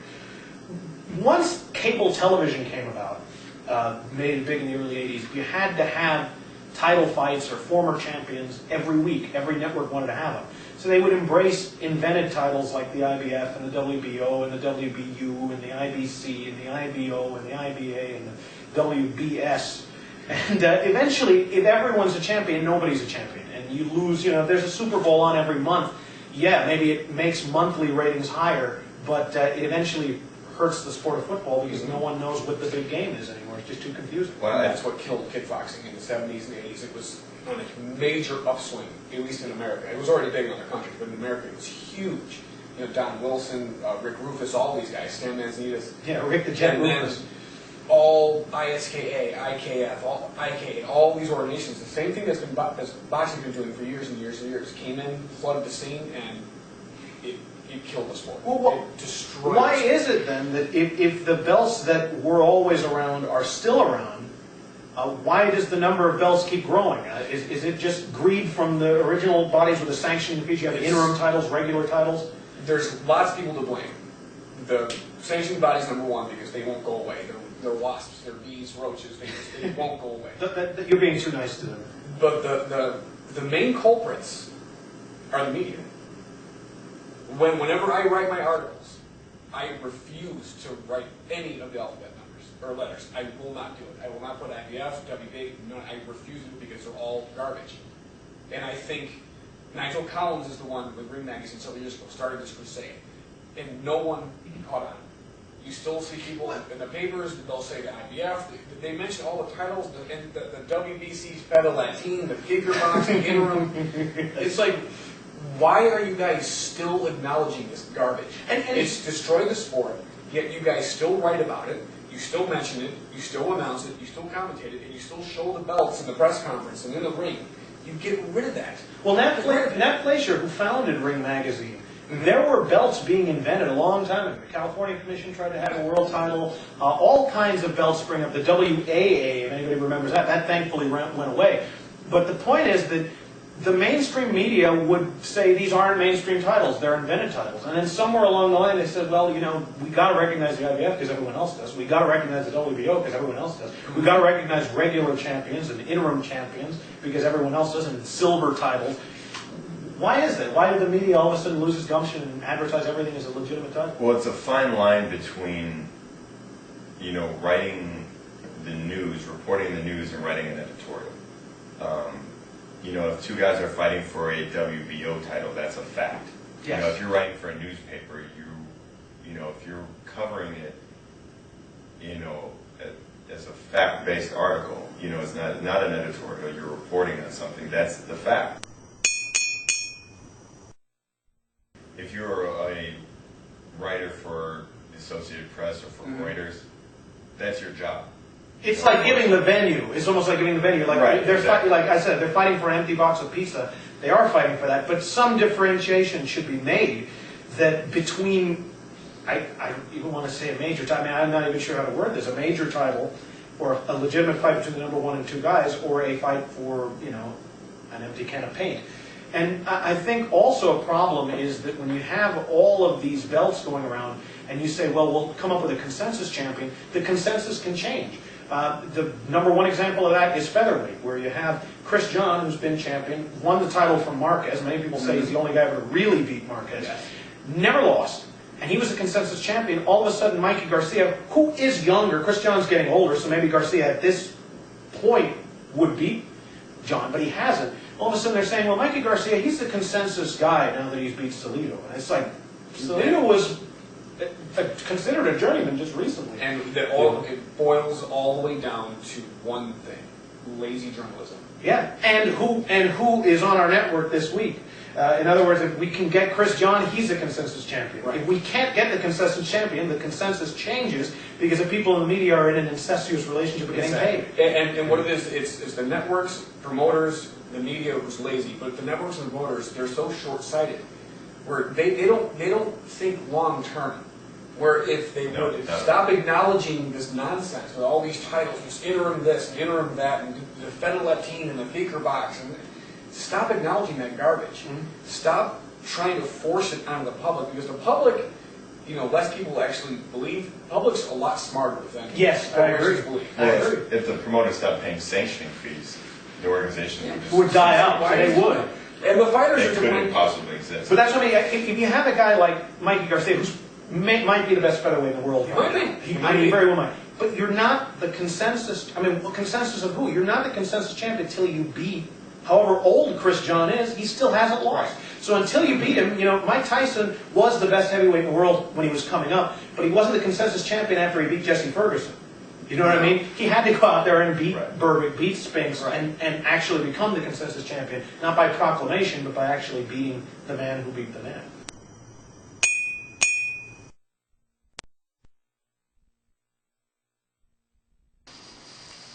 Once cable television came about, made it big in the early 80s, you had to have title fights or former champions every week. Every network wanted to have them. So they would embrace invented titles like the IBF and the WBO and the WBU and the IBC and the IBO and the IBA and the WBS. And eventually, if everyone's a champion, nobody's a champion. And you lose, you know, if there's a Super Bowl on every month, yeah, maybe it makes monthly ratings higher, but it eventually hurts the sport of football because no one knows what the big game is anymore. It's just too confusing. Well, that's what killed kickboxing in the 70s and 80s. It was on a major upswing, at least in America. It was already big in other countries, but in America it was huge. You know, Don Wilson, Rick Rufus, all these guys, Stan Manzanitas. Yeah, Rick the Jet Rufus. All ISKA, IKF, all IKA, all these organizations, the same thing that's boxing's been doing for years and years and years, came in, flooded the scene, and it killed the sport. Well, it destroyed why is it then that if the belts that were always around are still around, why does the number of belts keep growing? Is it just greed from the original bodies with the sanctioning fees? You have interim titles, regular titles? There's lots of people to blame. The sanctioning bodies, number one, because they won't go away. They're wasps, they're bees, roaches, they won't go away. You're being too nice to them. But the main culprits are the media. Whenever I write my articles, I refuse to write any of the alphabet numbers or letters. I will not do it. I will not put IBF, WBA, no, I refuse it because they're all garbage. And I think Nigel Collins is the one with Ring Magazine several years ago started this crusade. And no one caught on. You still see people in the papers, they'll say the IBF, they mention all the titles, the WBC's Feda Latin, the figure boxing, interim. It's like, why are you guys still acknowledging this garbage? And it's destroyed the sport, yet you guys still write about it, you still mention it, you still announce it, you still commentate it, and you still show the belts in the press conference and in the ring. You get rid of that. Well, Nat Fleischer, who founded Ring Magazine, there were belts being invented a long time ago. The California Commission tried to have a world title. All kinds of belts spring up. The WAA, if anybody remembers that, that thankfully went away. But the point is that the mainstream media would say these aren't mainstream titles, they're invented titles. And then somewhere along the line they said, well, you know, we got to recognize the IBF because everyone else does. We got to recognize the WBO because everyone else does. We got to recognize regular champions and interim champions because everyone else does, and silver titles. Why is that? Why did the media all of a sudden lose its gumption and advertise everything as a legitimate title? Well, it's a fine line between, you know, writing the news, reporting the news, and writing an editorial. You know, if two guys are fighting for a WBO title, that's a fact. Yes. You know, if you're writing for a newspaper, you know, if you're covering it, you know, as a fact-based article, you know, it's not an editorial. You're reporting on something. That's the fact. If you're a writer for the Associated Press or for Reuters, that's your job. It's like giving the venue. It's almost like giving the venue. Like Right, they're exactly. like I said, they're fighting for an empty box of pizza. They are fighting for that, but some differentiation should be made that between. I even want to say a major title. I mean, I'm not even sure how to word this. A major title, or a legitimate fight between the number one and two guys, or a fight for, you know, an empty can of paint. And I think also a problem is that when you have all of these belts going around, and you say, well, we'll come up with a consensus champion, the consensus can change. The number one example of that is featherweight, where you have Chris John, who's been champion, won the title from Marquez. Many people say he's the only guy ever to really beat Marquez. Yes. Never lost. And he was a consensus champion. All of a sudden, Mikey Garcia, who is younger, Chris John's getting older, so maybe Garcia at this point would beat John, but he hasn't. All of a sudden they're saying, well, Mikey Garcia, he's the consensus guy now that he's beat Salido. And it's like, Salido was considered a journeyman just recently. And that all it boils all the way down to one thing: lazy journalism. Yeah, and who is on our network this week? In other words, if we can get Chris John, he's a consensus champion. Right. If we can't get the consensus champion, the consensus changes because the people in the media are in an incestuous relationship of getting paid. And what it is, it's the networks, promoters, the media who's lazy, but the networks and promoters, they're so short-sighted, where they don't think long-term. Where if they would stop acknowledging this nonsense with all these titles, this interim this, and interim that, and the Fed Latine and the Beaker box, and stop acknowledging that garbage. Stop trying to force it onto the public, because the public, you know, less people actually believe. The public's a lot smarter than Yes, I agree. believe. I agree. If the promoters stopped paying sanctioning fees, the organization would just Would die out. They would. And the fighters They are couldn't doing. possibly exist. But that's what I mean. If you have a guy like Mikey Garcia, who's might be the best featherweight in the world. He might be. He might be, very well might. But you're not the consensus. I mean, consensus of who? You're not the consensus champion until you beat. However old Chris John is, he still hasn't lost. So until you beat him, you know, Mike Tyson was the best heavyweight in the world when he was coming up, but he wasn't the consensus champion after he beat Jesse Ferguson. You know what I mean? He had to go out there and beat Berwick, beat Spinks, and actually become the consensus champion, not by proclamation, but by actually beating the man who beat the man.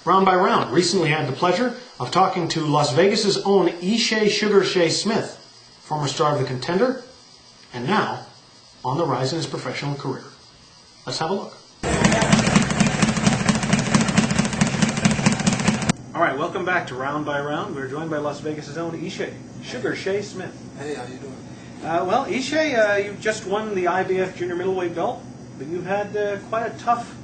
Round by round, recently had the pleasure of talking to Las Vegas's own Ishe Sugar Shea Smith, former star of The Contender, and now on the rise in his professional career. Let's have a look. All right, welcome back to Round by Round. We're joined by Las Vegas's own Ishe Sugar Shea Smith. Hey, how you doing? Well, Ishe, you've just won the IBF junior middleweight belt, but you've had quite a tough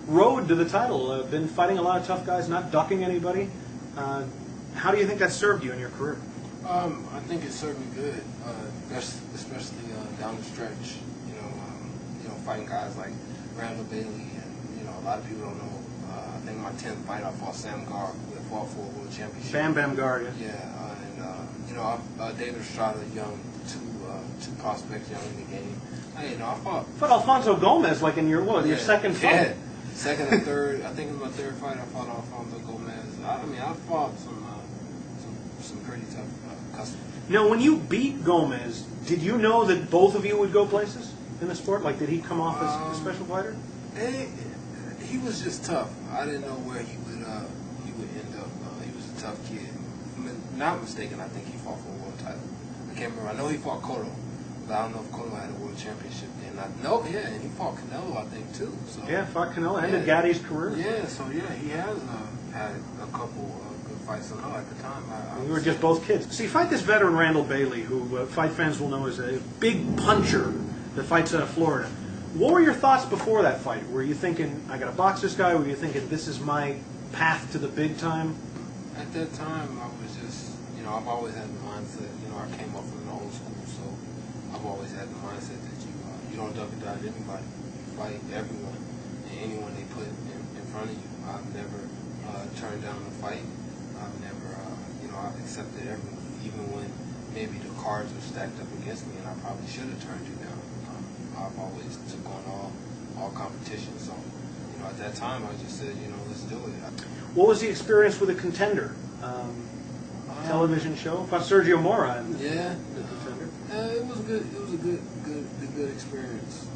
road to the title. Been fighting a lot of tough guys, not ducking anybody. How do you think that served you in your career? I think it served me good, especially down the stretch. You know, fighting guys like Randall Bailey, and you know, a lot of people don't know. I think my 10th fight, I fought Sam Gar, who had fought for a world championship. Bam Bam Guard, yeah. And you know, David Estrada, young, two prospects, young in the game. You know, I fought. But Alfonso Gomez, like in your second fight. Yeah. Second and third, I think in my third fight, I fought Alfonso Gomez. I mean, I fought some pretty tough customers. Now, when you beat Gomez, did you know that both of you would go places in the sport? Like, did he come off as a special fighter? He was just tough. I didn't know where he would end up. He was a tough kid. If I'm not mistaken, I think he fought for a world title. I can't remember. I know he fought Cotto, but I don't know if Cotto had a world championship then. And he fought Canelo, I think, too. So Yeah, fought Canelo, ended Gaddy's career. yeah, so yeah, he has had a couple of good fight, so no, at the time, We were just both kids. So you fight this veteran Randall Bailey, who fight fans will know as a big puncher that fights out of Florida. What were your thoughts before that fight? Were you thinking, I got to box this guy? Were you thinking, this is my path to the big time? At that time, I was just, I've always had the mindset, I came up from the old school, so I've always had the mindset that you don't duck and dodge anybody. You fight everyone and anyone they put in front of you. I've never turned down a fight. I've never, I've accepted everyone, even when maybe the cards were stacked up against me and I probably should have turned you down. I've always took on all competition, so, at that time I just said, let's do it. What was the experience with a Contender? Television show about Sergio Mora. Yeah, The Contender. it was good. It was a good experience.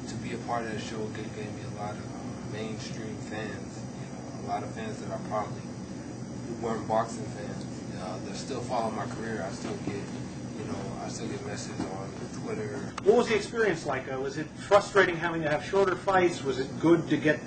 To be a part of that show gave me a lot of mainstream fans. A lot of fans that I probably weren't boxing fans. They still follow my career. I still get, messages on Twitter. What was the experience like? Was it frustrating having to have shorter fights? Was it good to get?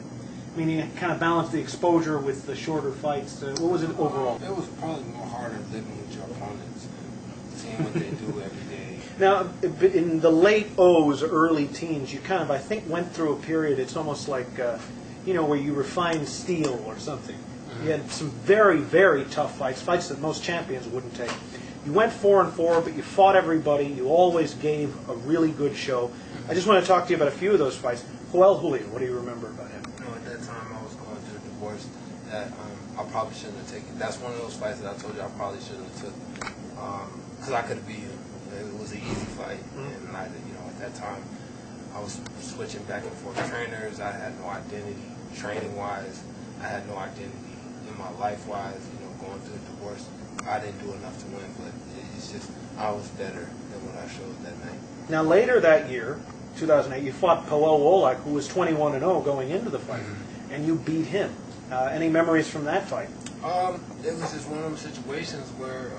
I mean, you kind of balance the exposure with the shorter fights. What was it overall? It was probably more harder living with your opponents and seeing what they do every day. Now, in the late O's, early teens, you kind of, I think, went through a period, it's almost like, where you refined steel or something. You had some very, very tough fights that most champions wouldn't take. You went 4-4, but you fought everybody. You always gave a really good show. I just want to talk to you about a few of those fights. Joel Julio, what do you remember about him? At that time, I was going through a divorce that I probably shouldn't have taken. That's one of those fights that I told you I probably shouldn't have took because I could have beat him. It was an easy fight, and at that time, I was switching back and forth trainers. I had no identity training-wise. I had no identity in my life-wise. Going through a divorce, I didn't do enough to win, but it's just I was better than what I showed that night. Now, later that year, 2008, you fought Powell Wolak, who was 21-0 going into the fight, and you beat him. Any memories from that fight? It was just one of those situations where,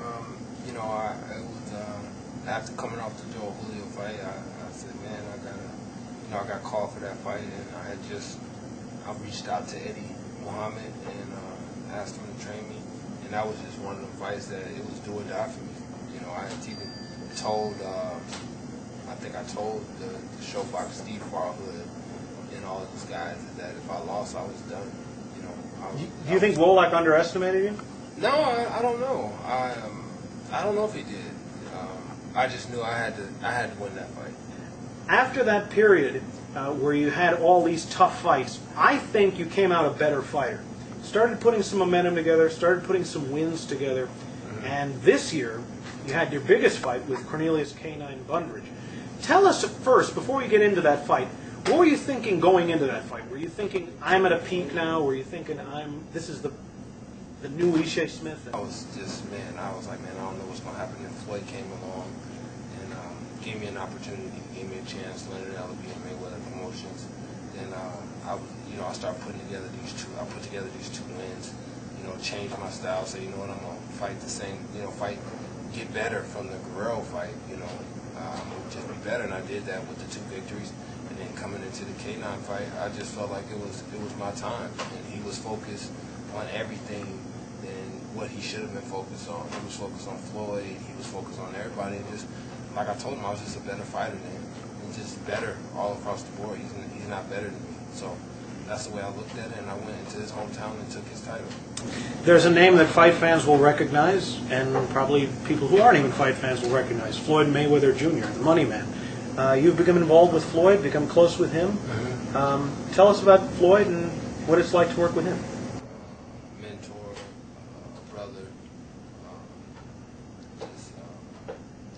after coming off the Joel Julio fight, I said, man, I got called for that fight, and I reached out to Eddie Muhammad and asked him to train me, and that was just one of the fights that it was do or die for me. I had even told, I think I told the Showbox Steve Farhood and all of those guys that if I lost, I was done. Do you think Wolak underestimated you? No, I don't know. I don't know if he did. I just knew I had to win that fight. After that period where you had all these tough fights, I think you came out a better fighter. Started putting some momentum together, started putting some wins together, and this year you had your biggest fight with Cornelius K9 Bundridge. Tell us first, before we get into that fight, what were you thinking going into that fight? Were you thinking, I'm at a peak now? Were you thinking, this is the new Ishe Smith? I was like, man, I don't know what's going to happen. And Floyd came along and gave me an opportunity, gave me a chance, Leonard Ellaby and Mayweather Promotions. Then I started putting together these two. I put together these two wins. Changed my style. Say, I'm gonna fight the same. Get better from the Guerrero fight. Just be better. And I did that with the two victories. And then coming into the K9 fight, I just felt like it was my time. And he was focused on everything than what he should have been focused on. He was focused on Floyd. He was focused on everybody. And just like I told him, I was just a better fighter than him. And just better all across the board. He's not better than me. So that's the way I looked at it, and I went into his hometown and took his title. There's a name that fight fans will recognize, and probably people who aren't even fight fans will recognize, Floyd Mayweather Jr., the money man. You've become involved with Floyd, become close with him. Tell us about Floyd and what it's like to work with him. Mentor, brother.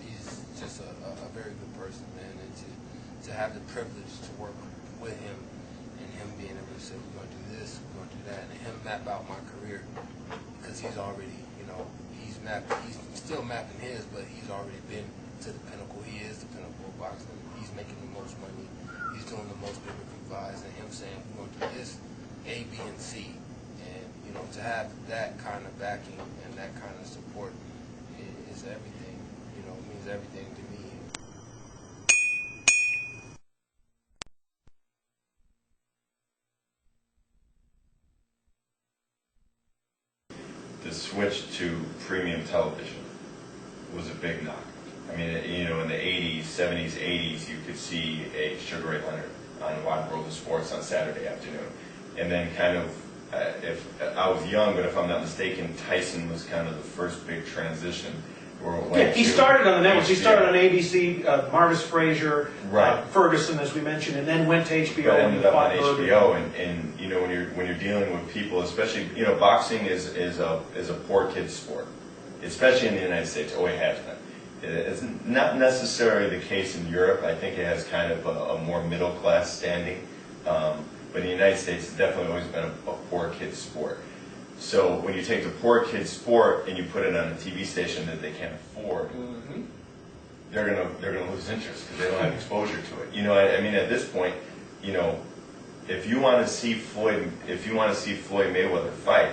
He's just a very good person, man, and to have the privilege to work with him and him being able to say, we're going to do this, we're going to do that, and him map out my career because he's already, he's still mapping his, but he's already been to the pinnacle. He is the pinnacle of boxing. He's making the most money. He's doing the most pay-per-view buys, and him saying, we're going to do this, A, B, and C. And, to have that kind of backing and that kind of support is everything, means everything to me. switch to premium television was a big knock. I mean, you know, in the 80s, 70s, 80s, you could see a Sugar Ray Leonard on Wide World of Sports on Saturday afternoon. And then kind of, if I was young, but if I'm not mistaken, Tyson was kind of the first big transition. Yeah, he started on the networks. He started on ABC, Marvis Frazier, right. Ferguson, as we mentioned, and then went to HBO. But ended up on Bergen. HBO, and you know, when you're dealing with people, especially, you know, boxing is a poor kid's sport, especially in the United States. Always has been. It's not necessarily the case in Europe. I think it has kind of a more middle class standing, but in the United States, it's definitely always been a poor kid's sport. So when you take the poor kid's sport and you put it on a TV station that they can't afford, they're gonna lose interest because they don't have exposure to it. You know, I mean, at this point, you know, if you want to see Floyd Mayweather fight,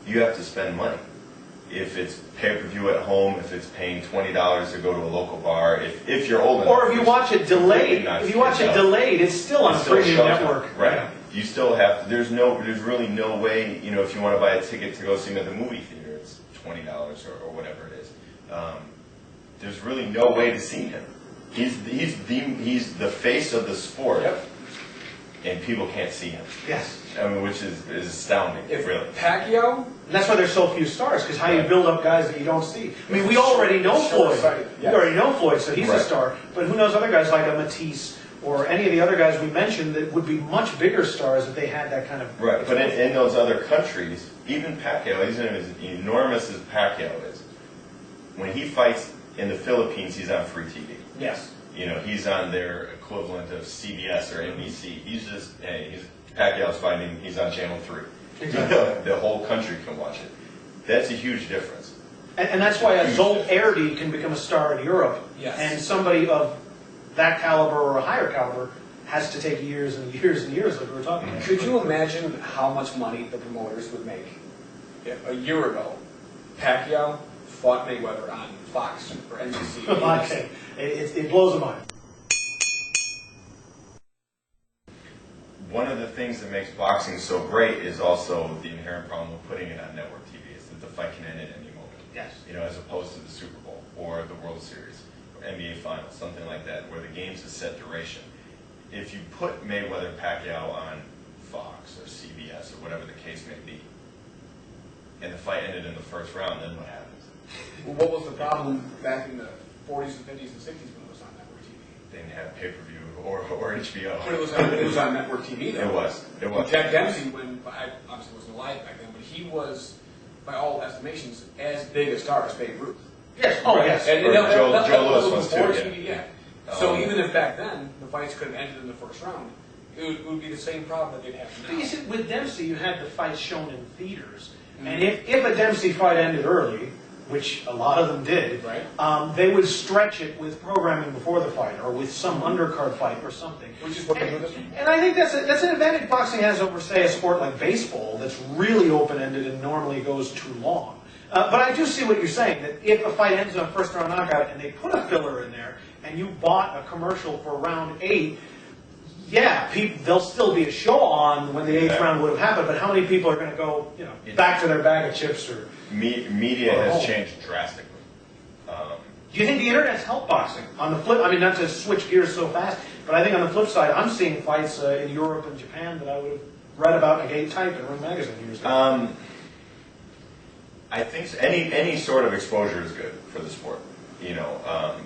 you have to spend money. If it's pay-per-view at home, if it's paying $20 to go to a local bar, if you're old enough, or if you watch it delayed, it's still on a premium network. Right. Yeah. You still have. There's really no way. You know, if you want to buy a ticket to go see him at the movie theater, it's $20 or whatever it is. There's really no way to see him. He's the face of the sport, and people can't see him. Yes. I mean, which is astounding. Really. Pacquiao. And that's why there's so few stars, because how do you build up guys that you don't see? I mean, we already know Floyd. We already know Floyd, so he's a star. But who knows other guys like a Matisse or any of the other guys we mentioned that would be much bigger stars if they had that kind of... Right, but in those other countries, even Pacquiao, even as enormous as Pacquiao is, when he fights in the Philippines, he's on free TV. Yes. You know, he's on their equivalent of CBS or NBC. He's just, Pacquiao's fighting, he's on Channel 3. Exactly. You know, the whole country can watch it. That's a huge difference. And that's why a Zolt Erdi can become a star in Europe. Yes. And somebody of that caliber or a higher caliber has to take years and years and years, like we were talking about. Could you imagine how much money the promoters would make if a year ago Pacquiao fought Mayweather on Fox or NBC? Okay. It blows the mind. One of the things that makes boxing so great is also the inherent problem of putting it on network TV, is that the fight can end at any moment. Yes. You know, as opposed to the Super Bowl or the World Series or NBA Finals, something like that, where the game's a set duration. If you put Mayweather-Pacquiao on Fox or CBS or whatever the case may be, and the fight ended in the first round, then what happens? Well, what was the problem back in the 40s and 50s and 60s when it was on network TV? They didn't have pay-per-view or HBO. But it was on network TV, though. It was. Jack Dempsey, I obviously wasn't alive back then, but he was, by all estimations, as big a star as Babe Ruth. Yes. Oh, yes. And Joe Louis was before too, TV, yeah. So even if back then the fights could have ended in the first round, it would be the same problem that they'd have now. But you see, with Dempsey, you had the fights shown in theaters. And if a Dempsey fight ended early, which a lot of them did, they would stretch it with programming before the fight or with some undercard fight or something. Which is what they do this one. And I think that's an advantage boxing has over, say, a sport like baseball that's really open-ended and normally goes too long. But I do see what you're saying, that if a fight ends on a first-round knockout and they put a filler in there and you bought a commercial for round 8, yeah, there'll still be a show on when the 8th round would have happened, but how many people are going to go, back to their bag of chips or... Media has changed drastically. Do you think the internet's helped boxing? On the flip, I mean, not to switch gears so fast, but I think on the flip side, I'm seeing fights in Europe and Japan that I would have read about in a gay type in Ring Magazine years ago. I think any sort of exposure is good for the sport,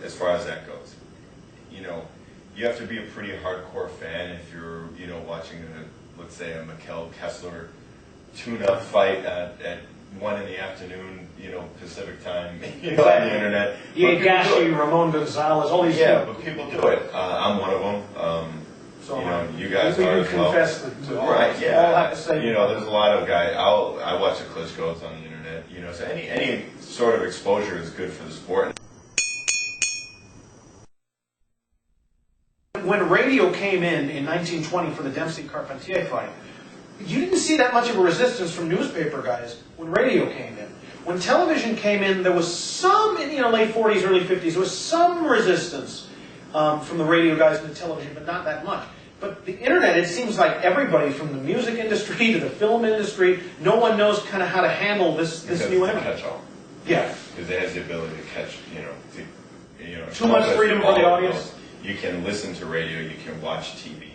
as far as that goes. You have to be a pretty hardcore fan if you're, watching let's say a Mikkel Kessler tune-up fight at 1 in the afternoon, Pacific time, on the internet. Gashi, Ramon Gonzalez, all these people. Yeah, but people do it. I'm one of them. So you guys are as well. Confess that all right, yeah. All have to say, there's a lot of guys. I watch the Klitschko's on the internet. So any sort of exposure is good for the sport. When radio came in 1920 for the Dempsey-Carpentier fight, you didn't see that much of a resistance from newspaper guys when radio came in. When television came in, there was some, in late 40s, early 50s, there was some resistance from the radio guys and the television, but not that much. But the internet, it seems like everybody from the music industry to the film industry, no one knows kind of how to handle this new internet. Catch-all. Yeah. Because it has the ability to catch, Too much freedom for the audience. You can listen to radio, you can watch TV,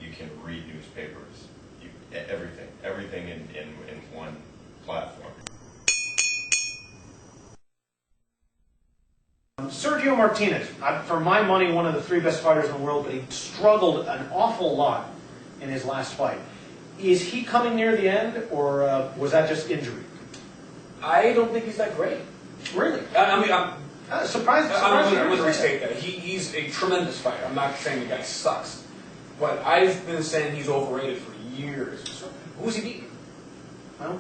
you can read newspapers, everything in one platform. Sergio Martinez, for my money, one of the 3 best fighters in the world, but he struggled an awful lot in his last fight. Is he coming near the end, or was that just injury? I don't think he's that great. Really? I mean, I'm Surprised. going to restate that. He's a tremendous fighter. I'm not saying the guy sucks. But I've been saying he's overrated for years. Who's he beating? Well,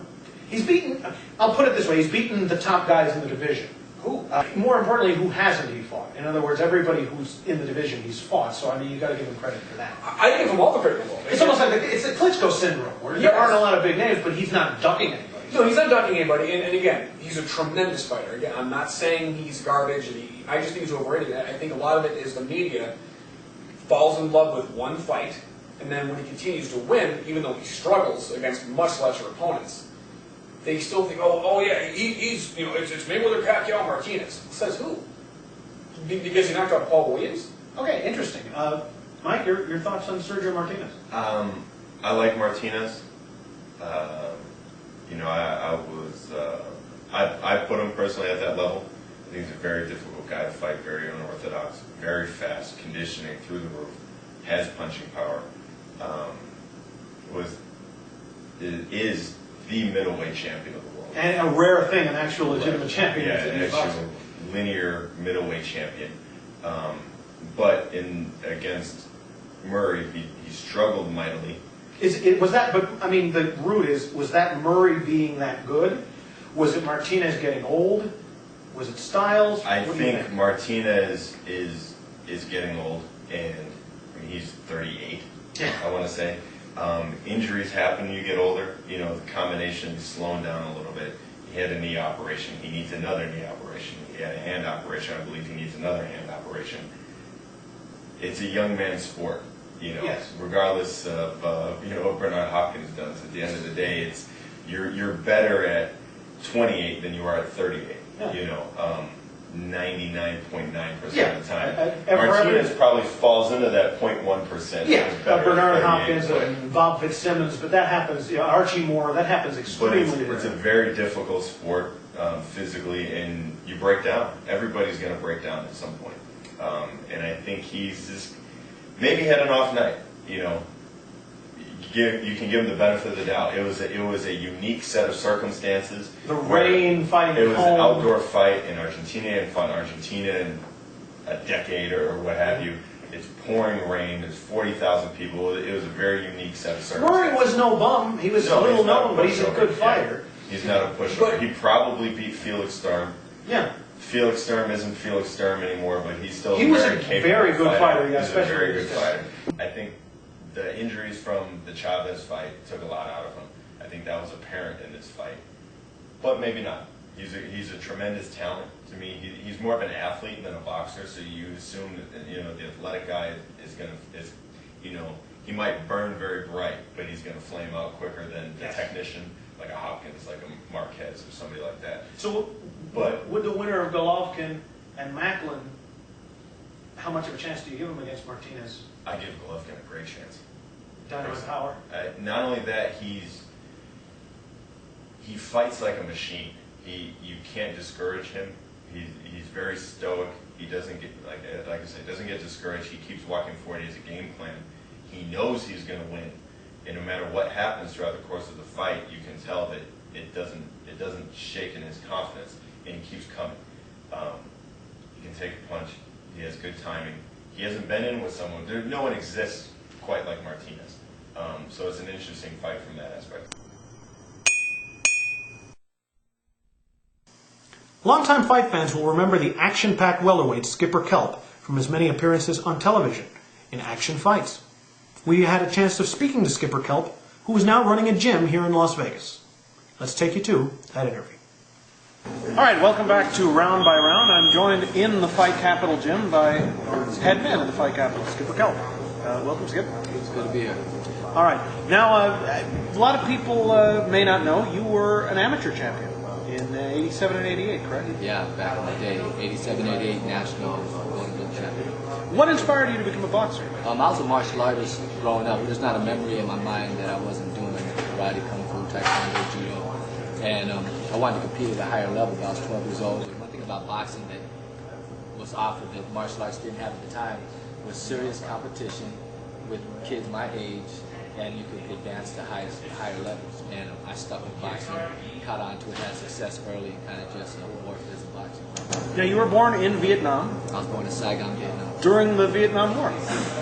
he's beaten, I'll put it this way, he's beaten the top guys in the division. Who? More importantly, who hasn't he fought? In other words, everybody who's in the division he's fought, so I mean, you've got to give him credit for that. I give him all the credit in the world. It's almost like it's the Klitschko syndrome, where there aren't a lot of big names, but he's not ducking anybody. No, he's not ducking anybody, and again, he's a tremendous fighter. Again, I'm not saying he's garbage, and I just think he's overrated. I think a lot of it is the media falls in love with one fight, and then when he continues to win, even though he struggles against much lesser opponents, they still think, oh yeah, he's it's Mayweather, Pacquiao, Martinez. Says who? Because he knocked out Paul Williams? Okay, interesting. Mike, your thoughts on Sergio Martinez? I like Martinez. I put him personally at that level. I think he's a very difficult guy to fight, very unorthodox, very fast, conditioning through the roof, has punching power. Is the middleweight champion of the world. And a rare thing, an actual legitimate champion. Yeah, an actual linear middleweight champion. But against Murray, he struggled mightily. Was that? But I mean, the root is: was that Murray being that good? Was it Martinez getting old? Was it Styles? I think Martinez is getting old, and I mean, he's 38. Yeah. I want to say. Injuries happen when you get older. The combination is slowing down a little bit. He had a knee operation. He needs another knee operation. He had a hand operation. I believe he needs another hand operation. It's a young man's sport. Yes. Regardless of what Bernard Hopkins does. At the end of the day, it's you're better at 28 than you are at 38. Yeah. 99.9% of the time. Martinez probably falls into that 0.1%. Yeah, Bernard Hopkins and Bob Fitzsimmons, but that happens. Archie Moore, that happens extremely rare. It's a very difficult sport physically, and you break down. Everybody's going to break down at some point. And I think he's just maybe had an off night. You can give him the benefit of the doubt. It was a unique set of circumstances. The rain, fighting it was home. an outdoor fight in Argentina, and fought in Argentina in a decade or what have you. It's pouring rain. There's 40,000 people. It was a very unique set of circumstances. Murray was no bum. He was a little known, but he's a good fighter. Yeah. He's not a pushover. He probably beat Felix Sturm. Yeah. Felix Sturm isn't Felix Sturm anymore, but he's still he was very a capable very good fighter. Yeah, he's especially a very good fighter. I think the injuries from the Chavez fight took a lot out of him. I think that was apparent in this fight, but maybe not. He's a tremendous talent. To me, he's more of an athlete than a boxer. So you assume that the athletic guy is he might burn very bright, but he's going to flame out quicker than the technician, like a Hopkins, like a Marquez, or somebody like that. So, would the winner of Golovkin and Macklin, how much of a chance do you give him against Martinez? I give Golovkin a great chance. Dynamite power. Not only that, he fights like a machine. You can't discourage him. He's very stoic. He doesn't get like I said, doesn't get discouraged. He keeps walking forward. He has a game plan. He knows he's going to win, and no matter what happens throughout the course of the fight, you can tell that it doesn't shake in his confidence, and he keeps coming. He can take a punch. He has good timing. He hasn't been in with someone. No one exists quite like Martinez. So it's an interesting fight from that aspect. Longtime fight fans will remember the action-packed welterweight Skipper Kelp from his many appearances on television in action fights. We had a chance of speaking to Skipper Kelp, who is now running a gym here in Las Vegas. Let's take you to that interview. All right, welcome back to Round by Round. I'm joined in the Fight Capital gym by head man of the Fight Capital, Skipper Kelp. Welcome, Skip. It's good to be here. All right. Now, a lot of people may not know you were an amateur champion in 87 and 88, correct? Yeah, back in the day, 87, 88 national Golden Glove champion. What inspired you to become a boxer? I was a martial artist growing up. There's not a memory in my mind that I wasn't doing karate, kung fu, taekwondo, judo. And I wanted to compete at a higher level. I was 12 years old. And one thing about boxing that was offered that martial arts didn't have at the time was serious competition with kids my age, and you could advance to higher levels. And I stuck with boxing, caught on to it, had success early, and kind of just morphed as a boxer. Now, you were born in Vietnam I was born in Saigon, Vietnam. during the Vietnam War.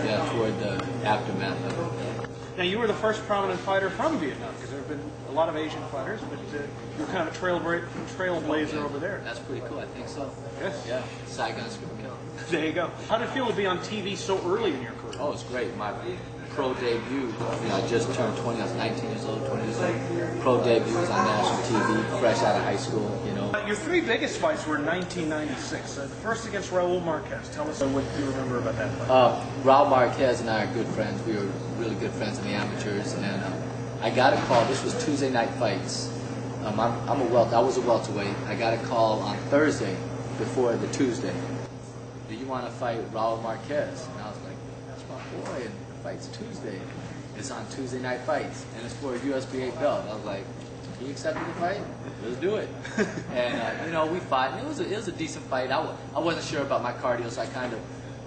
Yeah, toward the aftermath of it. Now, you were the first prominent fighter from Vietnam, because there have been a lot of Asian fighters, but you were kind of a trailblazer over there. That's pretty cool, I think so. Yes. Yeah, Saigon Super Kill. There you go. How did it feel to be on TV so early in your career? Oh, it's great. My pro debut, I just turned 20, I was 19 years old, 20 years old. Pro debut was on national TV, fresh out of high school, Your three biggest fights were in 1996. The first against Raul Marquez. Tell us what you remember about that fight. Raul Marquez and I are good friends. We were really good friends in the amateurs, and I got a call. This was Tuesday night fights. I was a welterweight. I got a call on Thursday before the Tuesday. Do you want to fight Raul Marquez? And I was like, that's my boy, and the fight's Tuesday. It's on Tuesday night fights, and it's for a USBA belt. I was like, he accepted the fight? Let's do it. And, we fought, and it was a decent fight. I wasn't sure about my cardio, so I kind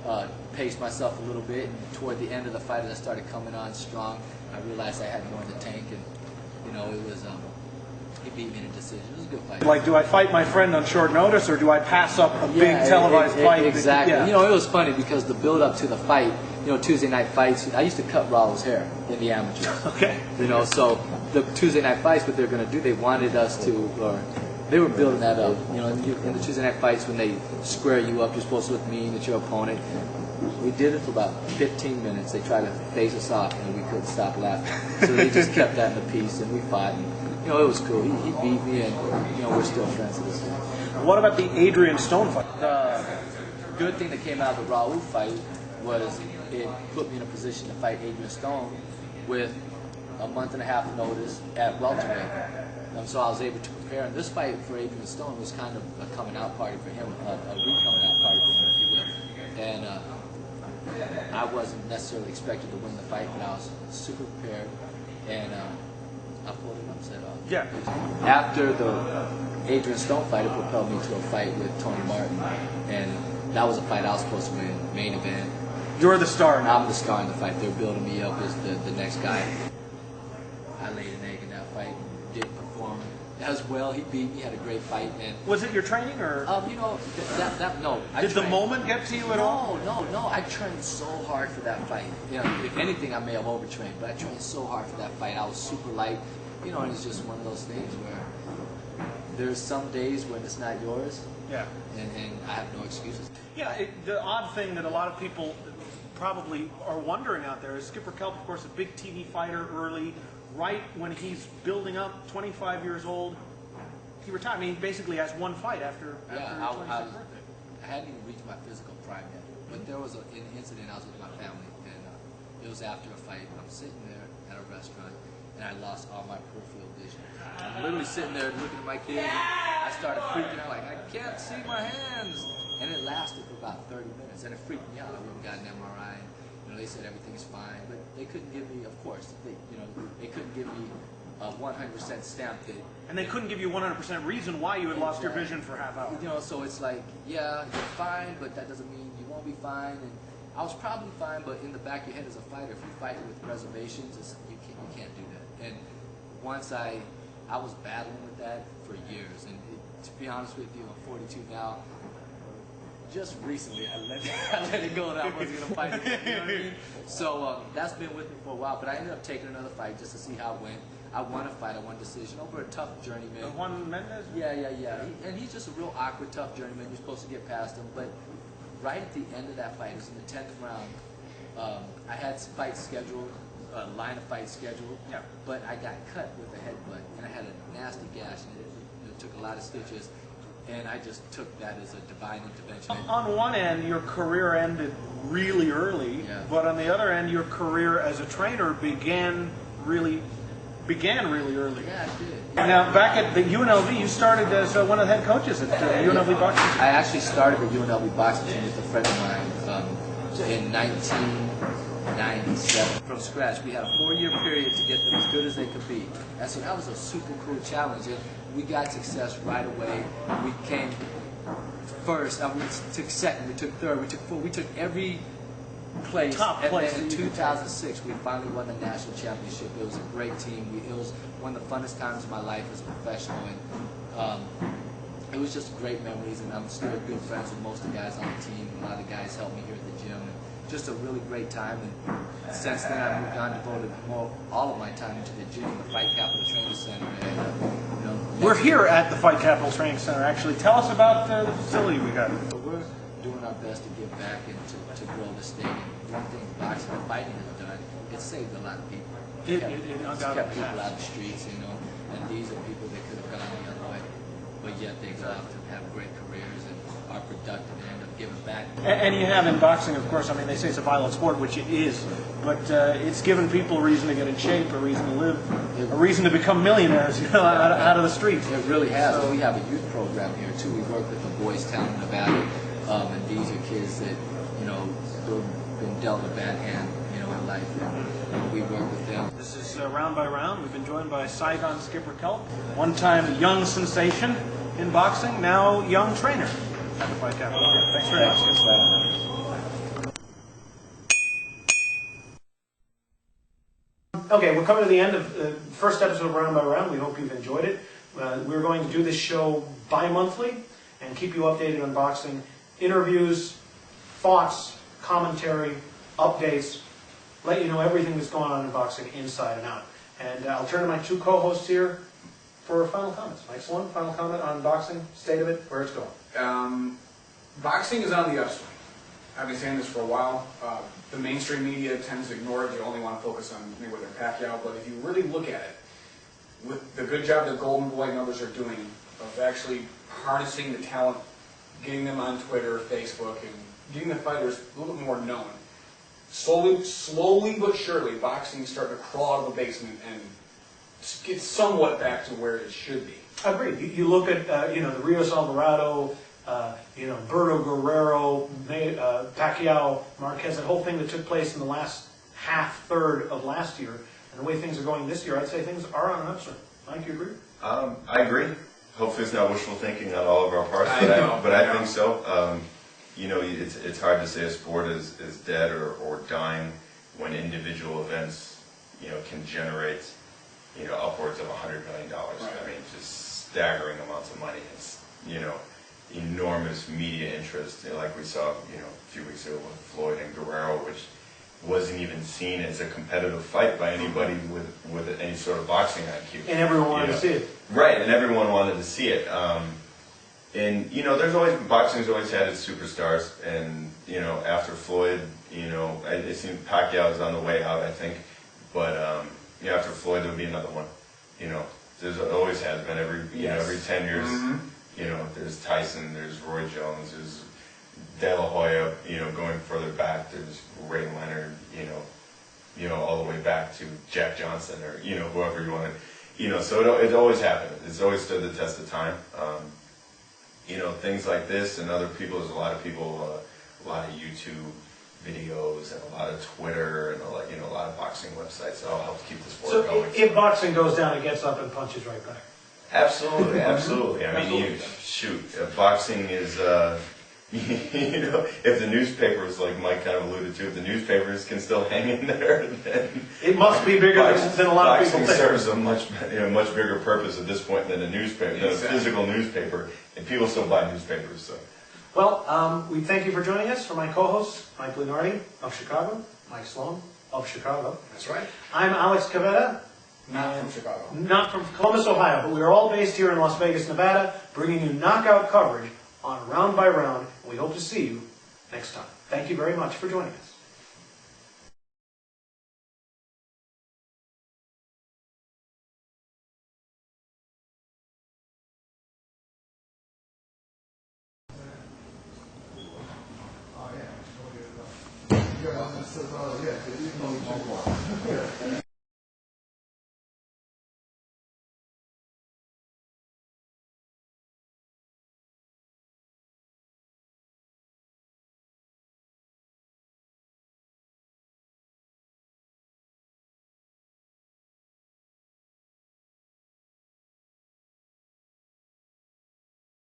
of paced myself a little bit. And toward the end of the fight, as I started coming on strong, I realized I had more in the tank, and, it was... he beat me in a decision. It was a good fight. Like, do I fight my friend on short notice, or do I pass up a big televised fight? Exactly. Yeah. It was funny because the build-up to the fight, Tuesday night fights, I used to cut Raul's hair in the amateurs. Okay. So the Tuesday night fights, what they're going to do, they wanted us to, or they were building that up. In the Tuesday night fights, when they square you up, you're supposed to look mean at your opponent. We did it for about 15 minutes. They tried to face us off, and we couldn't stop laughing. So they just kept that in the piece, and we fought. And, it was cool. He beat me, and we're still friends to this day. What about the Adrian Stone fight? The good thing that came out of the Raul fight was it put me in a position to fight Adrian Stone with a month and a half notice at welterweight. So I was able to prepare. And this fight for Adrian Stone was kind of a coming out party for him, a re-coming out party for him, if you will. And I wasn't necessarily expected to win the fight, but I was super prepared. And I pulled it upset off. Yeah. After the Adrian Stone fight, it propelled me to a fight with Tony Martin, and that was a fight I was supposed to win, main event. You're the star now. I'm the star in the fight. They're building me up as the next guy. I laid an egg in that fight, didn't perform as well. He beat me, had a great fight, and Was it your training, or no. did the moment get to you at all? No. I trained so hard for that fight. If anything, I may have overtrained, but I trained so hard for that fight. I was super light. And it's just one of those things where there's some days when it's not yours, Yeah. and I have no excuses. Yeah, the odd thing that a lot of people probably are wondering out there is Skipper Kelp, of course, a big TV fighter early, right when he's building up, 25 years old, he retired. I mean, he basically has one fight after his 26th birthday. I hadn't even reached my physical prime yet, but there was an incident. I was with my family, and it was after a fight. I'm sitting there at a restaurant, and I lost all my peripheral vision. I'm literally sitting there looking at my kid. I started freaking out, like, I can't see my hands. And it lasted for about 30 minutes, and it freaked me out. I went and got an MRI. They said everything's fine, but they couldn't give me, of course, they couldn't give me a 100% stamp that. And they couldn't give you 100% reason why you had lost your vision for half hour. So it's like, yeah, you're fine, but that doesn't mean you won't be fine. And I was probably fine, but in the back of your head as a fighter, if you fight with reservations, you can't do that. And once I was battling with that for years, and to be honest with you, I'm 42 now. Just recently, I let it go that I wasn't going to fight again, you know what I mean? So that's been with me for a while, but I ended up taking another fight just to see how it went. I won a fight, I won a decision over a tough journeyman. Juan Mendez? Yeah. And he's just a real awkward, tough journeyman. You're supposed to get past him, but right at the end of that fight, it was in the 10th round, I had fights scheduled, a line of fights scheduled, but I got cut with a headbutt, and I had a nasty gash, and it took a lot of stitches. and I just took that as a divine intervention. On one end, your career ended really early, Yeah. but on the other end, your career as a trainer began really early. Yeah, I did. Now, back at the UNLV, you started as one of the head coaches at UNLV boxing. I actually started the UNLV boxing team with a friend of mine in 1997 from scratch. We had a 4-year period to get them as good as they could be. And so that was a super cool challenge. And we got success right away. We came first. We took second. We took third. We took fourth. We took every place. Top And place then in that you could 2006, we finally won the national championship. It was a great team. It was one of the funnest times of my life as a professional. And it was just great memories. And I'm still good friends with most of the guys on the team. A lot of the guys helped me here at the gym. And just a really great time. And since then, I moved on, devoted all of my time into the gym, the Fight Capital Training Center. And, We're here at the Fight Capital Training Center, actually. Tell us about the facility we got. So we're doing our best to give back and to grow the state. And one thing boxing and fighting has done, it saved a lot of people. It It's undoubtedly kept people has. out of the streets, and these are people that could have gone the other way. But yet they go out to have great careers and are productive and end up giving back. And you have in boxing, of course, I mean, they say it's a violent sport, which it is, but it's given people a reason to get in shape, a reason to live, a reason to become millionaires, out of the streets. It really has. So- We have a youth program here too. We work with the Boys Town in Nevada, and these are kids that who've been dealt a bad hand, in life, and we work with them. This is Round by Round. We've been joined by Saigon Skipper Kelp, one-time young sensation in boxing, now young trainer at the Fight Capital. Thanks very much. Okay, we're coming to the end of the first episode of Round by Round. We hope you've enjoyed it. We're going to do this show bi-monthly and keep you updated on boxing, interviews, thoughts, commentary, updates, let you know everything that's going on in boxing inside and out. And I'll turn to my two co-hosts here for final comments. Mike Sloan, final comment on boxing, state of it, where it's going. Boxing is on the upswing. I've been saying this for a while. The mainstream media tends to ignore it. They only want to focus on Mayweather and Pacquiao. But if you really look at it, with the good job that Golden Boy and others are doing of actually harnessing the talent, getting them on Twitter, Facebook, and getting the fighters a little bit more known, slowly but surely, boxing is starting to crawl out of the basement and get somewhat back to where it should be. Agreed. You look at the Rios Alvarado, Berto Guerrero, Pacquiao, Marquez, that whole thing that took place in the last third of last year, and the way things are going this year, I'd say things are on an upswing. Mike, you agree? I agree. Hopefully it's not wishful thinking on all of our parts, I know. but I think so. It's hard to say a sport is dead or dying when individual events, can generate, upwards of $100 million. Right. I mean, just staggering amounts of money. It's, enormous media interest, like we saw, a few weeks ago with Floyd and Guerrero, which wasn't even seen as a competitive fight by anybody with any sort of boxing IQ. And everyone wanted to see it. Right, and everyone wanted to see it. Boxing's always had its superstars, and after Floyd, it seemed Pacquiao is on the way out, I think, but after Floyd there would be another one. There's always has been every 10 years. Mm-hmm. There's Tyson, there's Roy Jones, there's De La Hoya, going further back, there's Ray Leonard, all the way back to Jack Johnson or, whoever you want to, so it always happened. It's always stood the test of time. Things like this and other people, there's a lot of people, a lot of YouTube videos and a lot of Twitter and a lot of boxing websites that all help keep the sport So going. if boxing goes down, it gets up and punches right back. Absolutely. I mean, boxing is, if the newspapers, like Mike kind of alluded to, if the newspapers can still hang in there, then It must be bigger than a lot of people boxing think. serves a much bigger purpose at this point than a newspaper, than a physical newspaper, and people still buy newspapers. So, Well, we thank you for joining us. For my co-hosts, Mike Lunardi of Chicago, Mike Sloan of Chicago. That's right. I'm Alex Cavetta. Not from Chicago. Not from Columbus, Ohio, but we are all based here in Las Vegas, Nevada, bringing you knockout coverage on Round by Round. We hope to see you next time. Thank you very much for joining us. yeah.